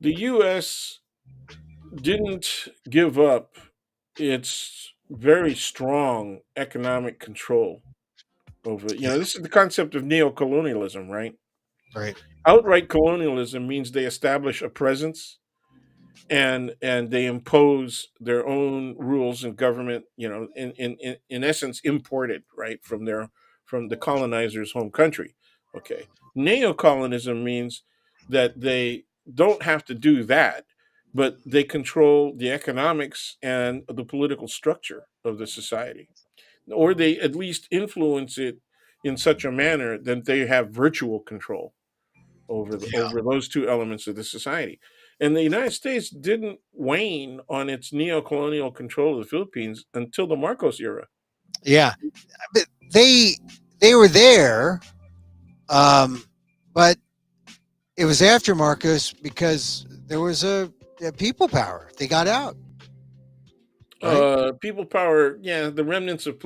The U.S. didn't give up its very strong economic control over. Yeah. This is the concept of neocolonialism, right? Right. Outright colonialism means they establish a presence and they impose their own rules and government, in essence imported right from the colonizer's home country. Okay. Neocolonism means that they don't have to do that, but they control the economics and the political structure of the society, or they at least influence it in such a manner that they have virtual control Yeah. over those two elements of the society. And the United States didn't wane on its neo-colonial control of the Philippines until the Marcos era. Yeah. But they were there, um, but it was after Marcos because there was a people power. They got out, right? People power, yeah, the remnants of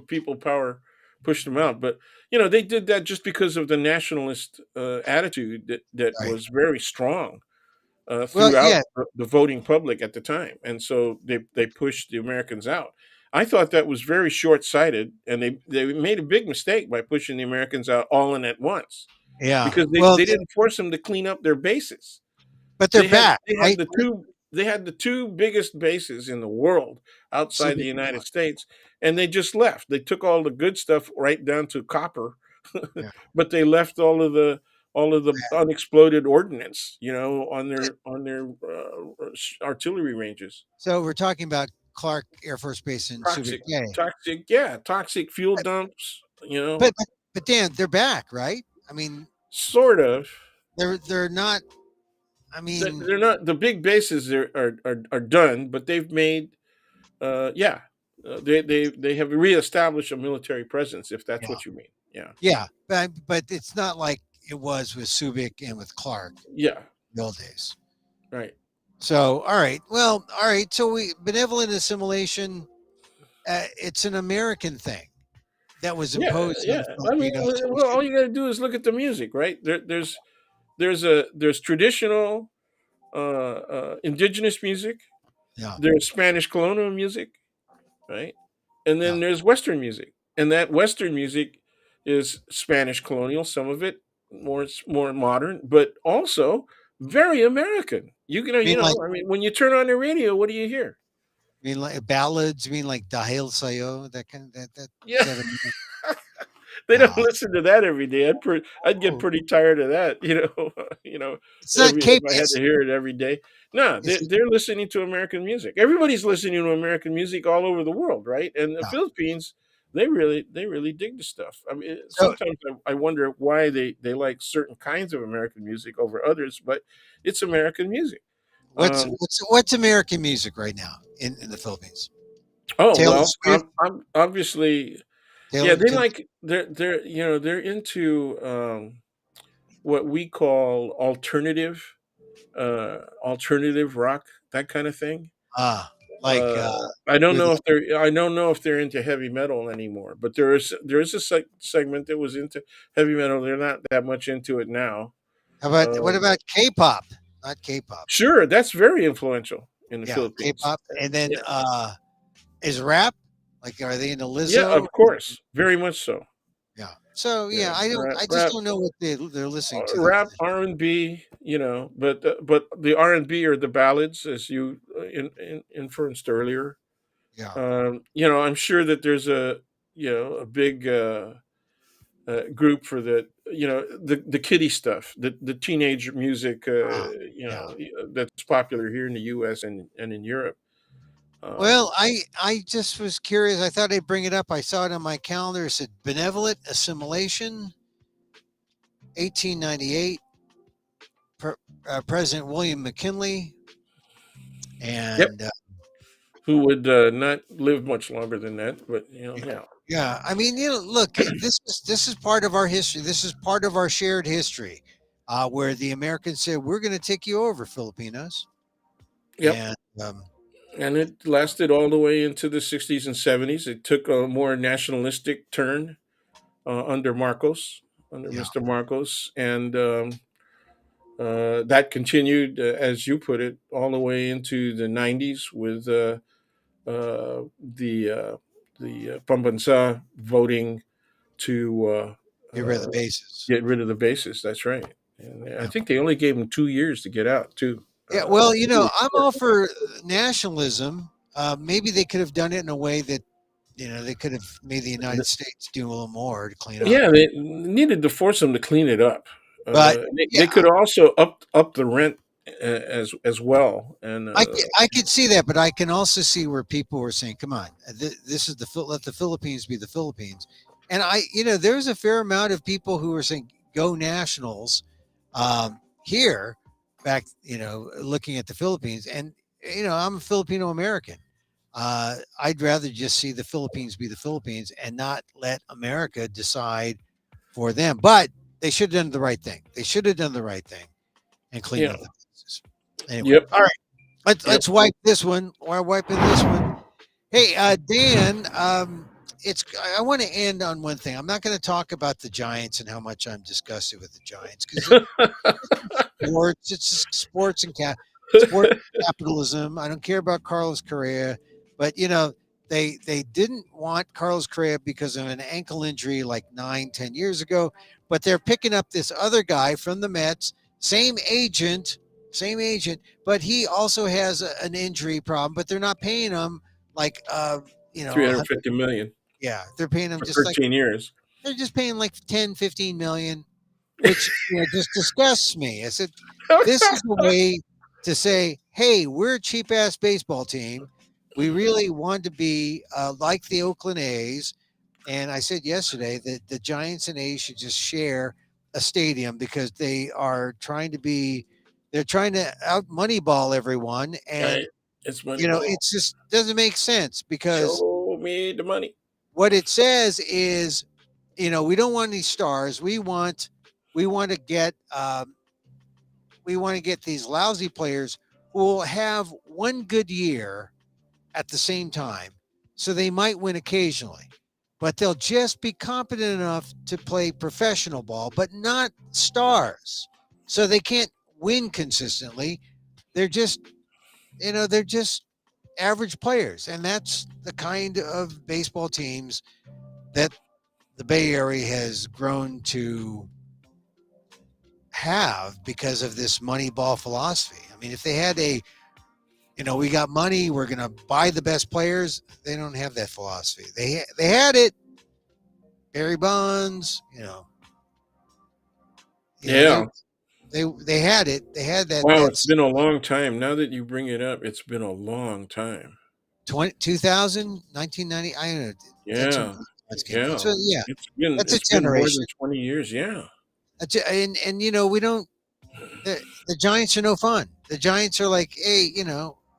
people power pushed them out, but they did that just because of the nationalist attitude that Right. was very strong Well, throughout yeah, the voting public at the time, and so they pushed the Americans out. I thought that was very short sighted, and they made a big mistake by pushing the Americans out all in at once yeah. because Well, they didn't force them to clean up their bases. but they're They had back, they had right? the two biggest bases in the world outside the Subic and United Clark. States, and they just left. They took all the good stuff right down to copper, Yeah. but they left all of the unexploded ordnance, on their artillery ranges. So we're talking about Clark Air Force Base in Subic Toxic, Bay. toxic, yeah, toxic fuel But dumps. but Dan, they're back, right? I mean, Sort of. they're not. I mean, They're not the big bases. Are done, but they've made yeah, they have reestablished a military presence, if that's yeah, what you mean. Yeah, yeah, but it's not like it was with Subic and with Clark yeah, in the old days. right. So, all right, well, all right. So we benevolent assimilation. It's an American thing that was Yeah, imposed on yeah. the I mean, Filipinos. So we well, should, all you got to do is look at the music, right? There's traditional indigenous music. yeah, There's Spanish colonial music, right? And yeah. then there's Western music, and that Western music is Spanish colonial. Some of it more modern, but also very American. I mean, like, I mean, when you turn on the radio, what do you hear? like ballads. I mean, like Dahil Sayo. That kind of that. Is Yeah, that a they don't no? listen to that every day. I'd get Oh, pretty tired of that, it's not every if I had KBS. to hear it every day. No, Is it? they're listening to American music. Everybody's listening to American music all over the world, right? And the No. Philippines, they really dig the stuff. I mean, So sometimes I wonder why they like certain kinds of American music over others, but it's American music. Um, what's American music right now in the Philippines? oh Taylor well, Swift. I'm obviously, yeah, Taylor. they Taylor like they're into what we call alternative rock, that kind of thing. ah, like with I don't know if they're into heavy metal anymore, but there is a segment that was into heavy metal. They're not that much into it now. how about what Um, about K-pop? Not K-pop. sure, that's very influential in the Yeah, Philippines. K-pop, and then Yeah, is rap like are they into yeah, Lizzo? of course, very much so. Yeah. So Yeah, yeah, I don't. rap, I just rap, don't know what they're listening to these rap, days. R&B, but the R&B or the ballads, as you inferenced earlier. Yeah. I'm sure that there's a big group for the kiddie stuff, the teenage music, Ah, yeah. that's popular here in the U.S. and in Europe. Well, Um, I just was curious. I thought I'd bring it up. I saw it on my calendar. It said benevolent assimilation, 1898. Per, President William McKinley, yep. and Who would not live much longer than that? But yeah, yeah, yeah. I mean, look, this is part of our history. This is part of our shared history, where the Americans said we're going to take you over, Filipinos, yep. and um, And it lasted all the way into the 60s and 70s. It took a more nationalistic turn under Marcos, under yeah, Mr. Marcos, and that continued, as you put it, all the way into the 90s with the Pambansa voting to Get rid of the bases. get rid of the bases. That's right. And I Yeah. think they only gave him 2 years to get out too. Yeah. Well, I'm all for nationalism. Maybe they could have done it in a way that, they could have made the United States do a little more to clean up. Yeah, they needed to force them to clean it up. But They yeah, could also up the rent as well. And I could see that, but I can also see where people were saying, "Come on, this is let the Philippines be the Philippines." And there's a fair amount of people who were saying, "Go Nationals," here, back, looking at the Philippines, and I'm a Filipino American. I'd rather just see the Philippines be the Philippines and not let America decide for them. But they should have done the right thing. They should have done the right thing and cleaned yeah, up the business. Anyway, yep, all right. Let's yep. let's wipe this one. We're wiping this one. Hey, Dan. I want to end on one thing. I'm not going to talk about the Giants and how much I'm disgusted with the Giants because sports. It's just sports capitalism. I don't care about Carlos Correa, but they didn't want Carlos Correa because of an ankle injury like 9-10 years ago. But they're picking up this other guy from the Mets, same agent, but he also has an injury problem. But they're not paying him like 350 million yeah, they're paying him for just like 13 years. they're just paying like 10-15 million, which just disgusts me. I said, this is the way to say, hey, we're a cheap ass baseball team. We really want to be like the Oakland A's. And I said yesterday that the Giants and A's should just share a stadium because they're trying to out moneyball everyone. And, Right. It's Moneyball. it's just doesn't make sense because Show me the money. what it says is, we don't want any stars. We want to get these lousy players who will have one good year at the same time. So they might win occasionally, but they'll just be competent enough to play professional ball, but not stars. So they can't win consistently. They're just, they're just average players. And that's the kind of baseball teams that the Bay Area has grown to have because of this money ball philosophy. I mean, if they had we got money, we're going to buy the best players. They don't have that philosophy. They had it. Barry Bonds, Yeah. they had it. They had that. Wow, it's That's been a long time. Now that you bring it up, it's been a long time. 2000, 1990. I don't know. That's when Yeah. Bonds came out. Yeah. So yeah, that's a It's been more generation. than 20 years. Yeah. And we don't. The Giants are no fun. The Giants are like, hey,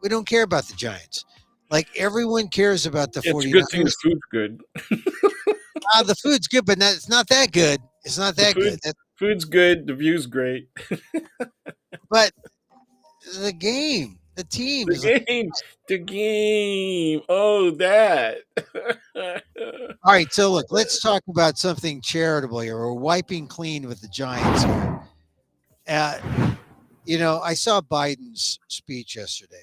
we don't care about the Giants. Like everyone cares about the It's a good 49ers. thing the food's good. The food's good, but it's not that good. It's not The that good. food's good, the view's great. But the game, the team The is like, game, the game. Oh, that. all right. So look, let's talk about something charitable here. We're wiping clean with the Giants here. I saw Biden's speech yesterday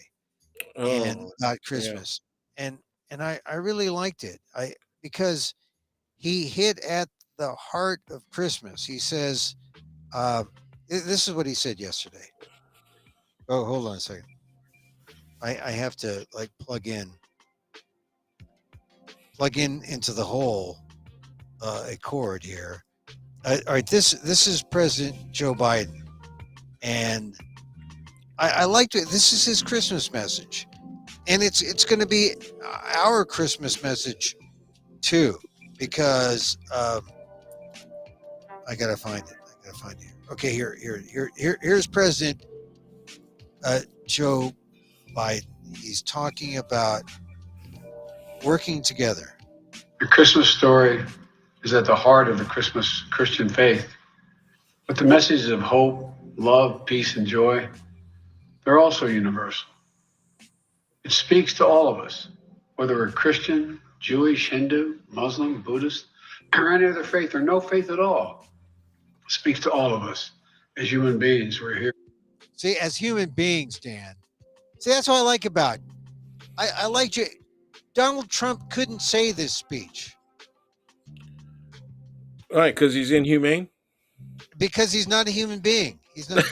and Oh, about yeah. Christmas, and I really liked it. Because he hit at the heart of Christmas. He says, this is what he said yesterday. Oh, hold on a second. I have to like plug in into the hole a cord here. All right, this is President Joe Biden, and I liked it. This is his Christmas message, and it's going to be our Christmas message too, because I gotta find it. Okay, here's President Joe Biden. He's talking about working together. The Christmas story is at the heart of the Christmas Christian faith. But the messages of hope, love, peace, and joy, they're also universal. It speaks to all of us, whether we're Christian, Jewish, Hindu, Muslim, Buddhist, or any other faith, or no faith at all. It speaks to all of us as human beings. We're here. See, as human beings, Dan. See, that's what I like about it. I like you. Donald Trump couldn't say this speech. All right, because he's inhumane. because he's not a human being. He's not.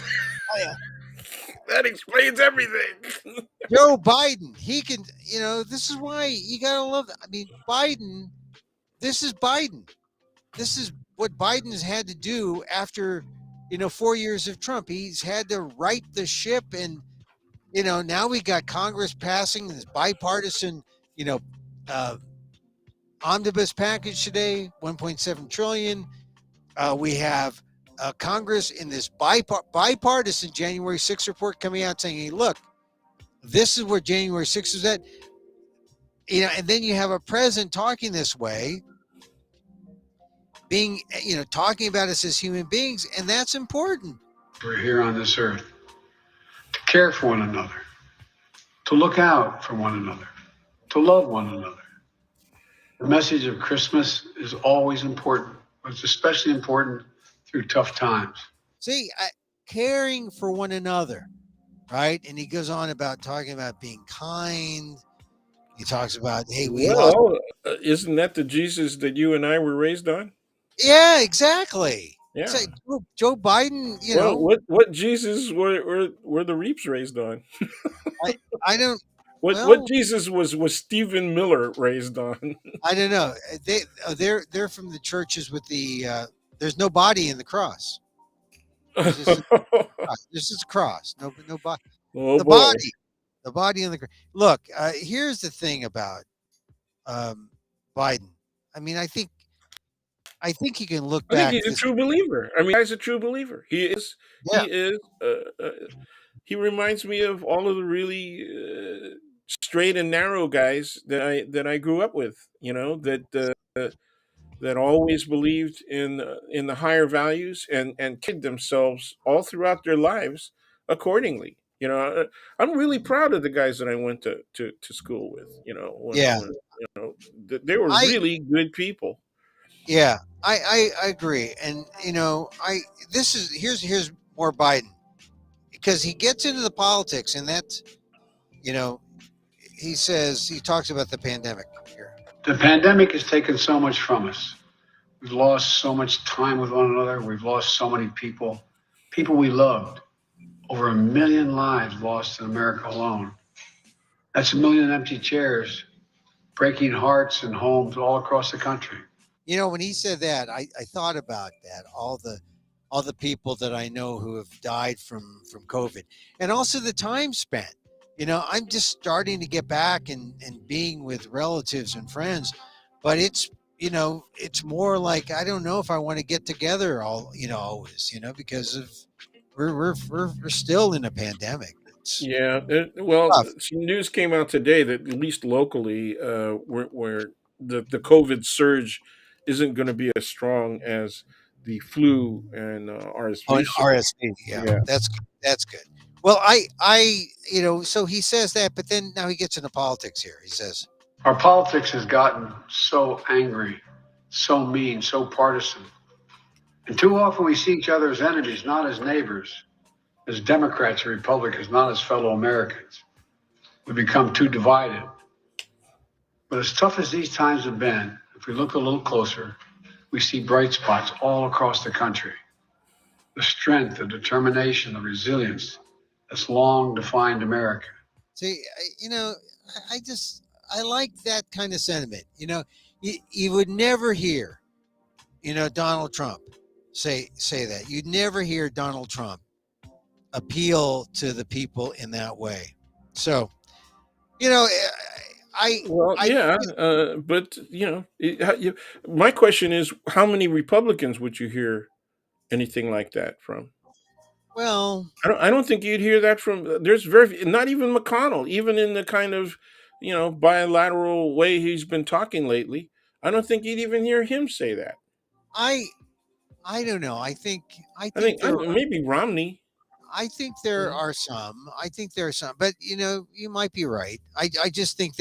That explains everything. Joe Biden, he can, this is why you got to love that. I mean, Biden, this is Biden. This is what Biden has had to do after, 4 years of Trump. He's had to right the ship. And, now we got Congress passing this bipartisan, uh, omnibus package today, 1.7 trillion. We have Congress in this bipartisan January 6th report coming out saying, hey, look, this is where January 6th is at. And then you have a president talking this way, being, talking about us as human beings, and that's important. We're here on this earth to care for one another, to look out for one another, to love one another. The message of Christmas is always important, but it's especially important through tough times. See, caring for one another, right? And he goes on about talking about being kind. He talks about, hey, isn't that the Jesus that you and I were raised on? Yeah, exactly. Yeah. Joe Biden, what Jesus were the Reaps raised on? I don't. What Jesus was Stephen Miller raised on? I don't know. They're from the churches with the there's no body in the cross. This is a cross. No body. Oh, the boy. The body in the cross. Look, here's the thing about Biden. I mean, I think you can look back. I think he's a true believer. I mean, he's a true believer. He is. Yeah. He is. He reminds me of all of the really straight and narrow guys that I grew up with. That always believed in the higher values and carried themselves all throughout their lives accordingly. I'm really proud of the guys that I went to school with. They were really good people. Yeah, I agree, and here's more Biden, because he gets into the politics, and that's he talks about the pandemic here. The pandemic has taken so much from us. We've lost so much time with one another. We've lost so many people we loved. Over 1 million lives lost in America alone. That's 1 million empty chairs, breaking hearts and homes all across the country. When he said that, I thought about that, all the people that I know who have died from COVID, and also the time spent. I'm just starting to get back and being with relatives and friends, but it's more like, I don't know if I want to get together always, because of we're still in a pandemic. Some news came out today that at least locally, where the COVID surge isn't going to be as strong as the flu and RSV. Oh, and RSV, yeah. That's good. Well, so he says that, but then now he gets into politics here. He says, our politics has gotten so angry, so mean, so partisan. And too often we see each other as enemies, not as neighbors, as Democrats or Republicans, not as fellow Americans. We become too divided. But as tough as these times have been, if we look a little closer, we see bright spots all across the country. The strength, the determination, the resilience that's long defined America. See, I like that kind of sentiment. You would never hear, Donald Trump say that. You'd never hear Donald Trump appeal to the people in that way. So, but my question is, how many Republicans would you hear anything like that from? Well, I don't think you'd hear that from. There's not even McConnell, even in the kind of bilateral way he's been talking lately. I don't think you'd even hear him say that. I don't know. I think maybe Romney. I think there are some. But you might be right. I just think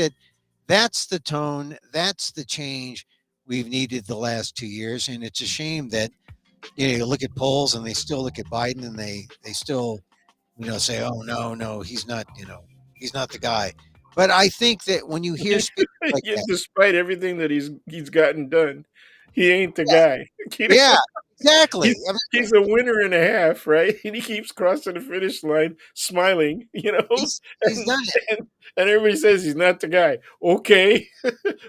that's the tone, that's the change we've needed the last 2 years, and it's a shame that you look at polls and they still look at Biden and they still say, oh no, he's not the guy. But I think that when you hear speakers like that, despite everything that he's gotten done, he ain't the guy. You know? Yeah, exactly. He's I mean, he's a winner and a half, right? And he keeps crossing the finish line, smiling, he's and done it. and, and everybody says he's not the guy. Okay,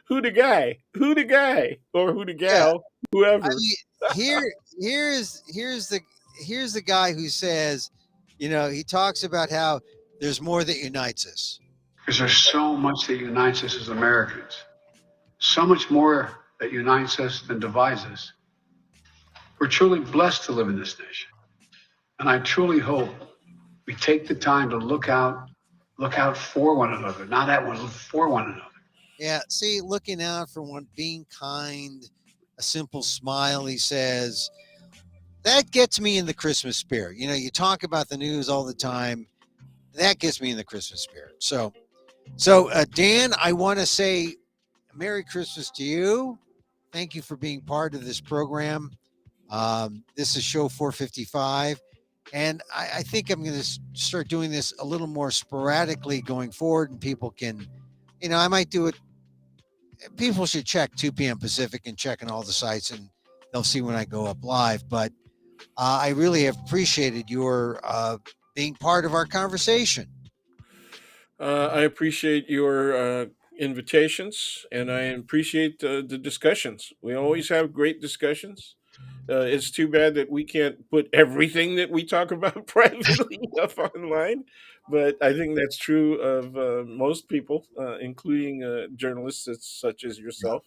who the guy? Who the guy? Or who the Yeah. gal? I Whoever. mean, here's the guy who says, he talks about how there's more that unites us. Because there's so much that unites us as Americans, so much more that unites us than divides us. We're truly blessed to live in this nation. And I truly hope we take the time to look out for one another, not at one, look for one another. Yeah, see, looking out for one, being kind, a simple smile, he says, that gets me in the Christmas spirit. You talk about the news all the time. That gets me in the Christmas spirit. So Dan, I want to say Merry Christmas to you. Thank you for being part of this program. This is show 455. And I think I'm going to start doing this a little more sporadically going forward. And people can, I might do it. People should check 2 p.m. Pacific and check on all the sites, and they'll see when I go up live. But I really have appreciated your being part of our conversation. I appreciate your invitations, and I appreciate the discussions. We always have great discussions. It's too bad that we can't put everything that we talk about privately up online, but I think that's true of most people, including journalists such as yourself.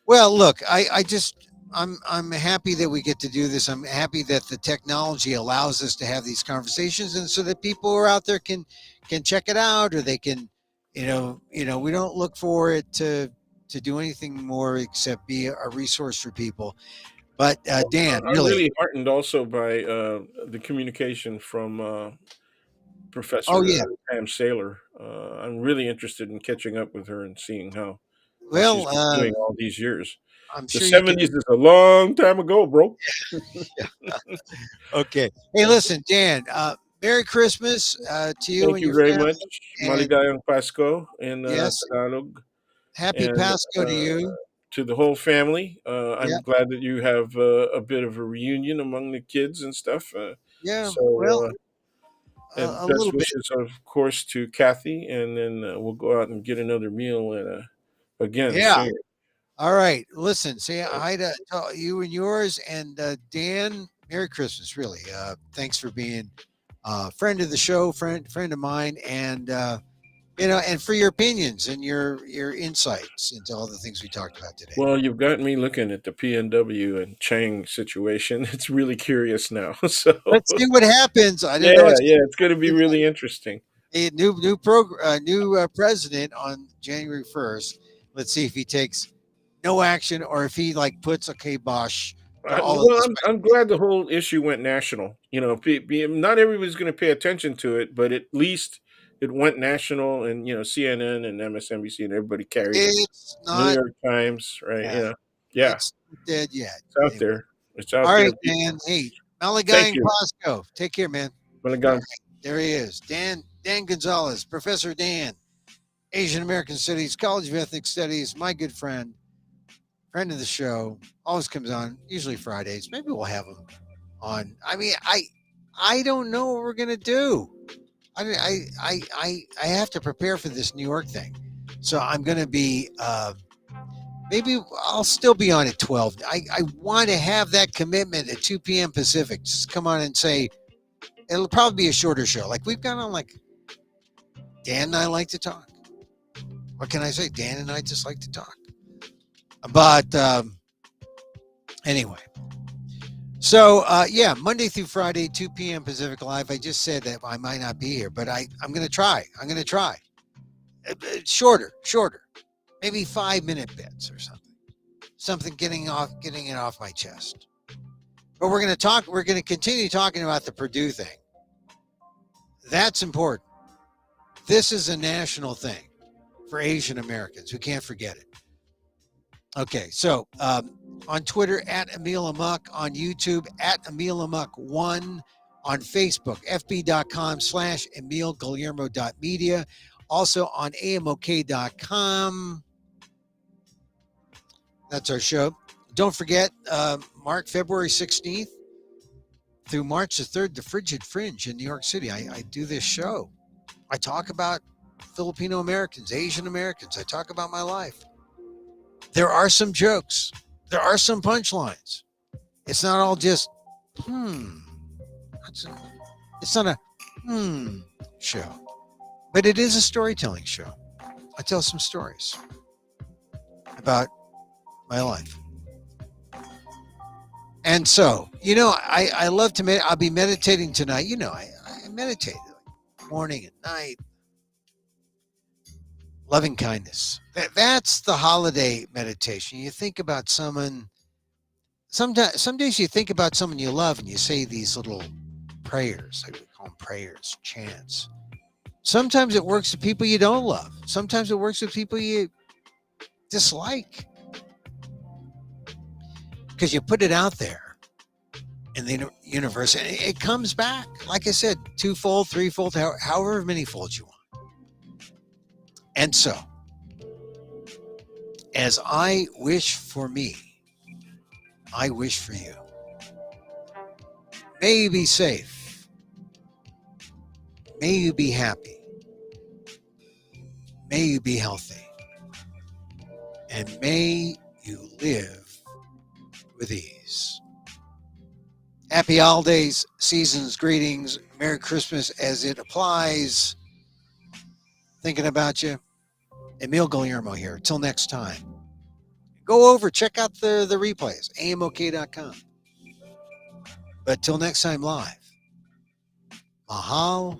Well, look, I'm happy that we get to do this. I'm happy that the technology allows us to have these conversations, and so that people who are out there can check it out, or they can, we don't look for it to do anything more except be a resource for people. But Dan, I'm really, really heartened also by the communication from oh Professor yeah, Pam Saylor. I'm really interested in catching up with her and seeing how she's well, been doing all these years. I'm The sure you can. 70s is a long time ago, bro. Okay, hey, listen, Dan. Merry Christmas to you Thank and you your very family, much. and Maligayang Pasko in yes, Tagalog. happy And Pasco to you. to the whole family, Yeah, I'm glad that you have a bit of a reunion among the kids and stuff. yeah. So, Well, and a best little bit. wishes, of course, to Kathy. And then we'll go out and get another meal and again Yeah. soon. All right. Listen, say hi to you and yours, and Dan. Merry Christmas. Really. Thanks for being a friend of the show, friend of mine, and and for your opinions and your insights into all the things we talked about today. Well, you've got me looking at the PNW and Chang situation. It's really curious now. So, Let's see what happens. I don't know. yeah, yeah, it's going to be really interesting. A new president on January 1st. Let's see if he takes no action or if he like puts a kibosh to all of Well, this. I'm glad the whole issue went national. Not everybody's going to pay attention to it, but at least it went national, and CNN and MSNBC and everybody carried it. It's New not. York Times, right? Yeah, Yeah, it's not dead yet. it's out Anyway. there. It's All out there. right, man. Hey, Malagai Thank and you. Pasco. Take care, man. All right, there he is. Dan Gonzales, Professor Dan, Asian American Studies, College of Ethnic Studies, my good friend of the show, always comes on, usually Fridays. Maybe we'll have him on. I mean, I don't know what we're gonna do. I have to prepare for this New York thing, so I'm gonna be maybe I'll still be on at 12. I want to have that commitment at 2 p.m. Pacific. Just come on and say it'll probably be a shorter show. Like we've gone on, like Dan and I like to talk. What can I say? Dan and I just like to talk. But anyway, so yeah, Monday through Friday, 2 p.m. Pacific Live. I just said that I might not be here, but I'm going to try. I'm going to try. Shorter, maybe 5-minute bits or something getting it off my chest. But we're going to continue talking about the Purdue thing. That's important. This is a national thing for Asian Americans. We can't forget it. Okay, so on Twitter at Emil Amok, on YouTube at Emil Amok1, on Facebook, fb.com/EmilGuillermo.media, also on amok.com. That's our show. Don't forget, Mark, February 16th through March the 3rd, the Frigid Fringe in New York City. I do this show. I talk about Filipino Americans, Asian Americans. I talk about my life. There are some jokes. There are some punchlines. It's not all just, It's not a, show. But it is a storytelling show. I tell some stories about my life. And so, I love to I'll be meditating tonight. I meditate morning and night. Loving kindness. That's the holiday meditation. You think about someone. Some days you think about someone you love and you say these little prayers. I would call them prayers, chants. Sometimes it works with people you don't love. Sometimes it works with people you dislike. Because you put it out there in the universe and it comes back. Like I said, twofold, threefold, however many folds you want. And so, as I wish for me, I wish for you. May you be safe. May you be happy. May you be healthy. And may you live with ease. Happy holidays, seasons, greetings, Merry Christmas as it applies. Thinking about you. Emil Guillermo here. Till next time. Go over, check out the replays, amok.com. But till next time live, mahal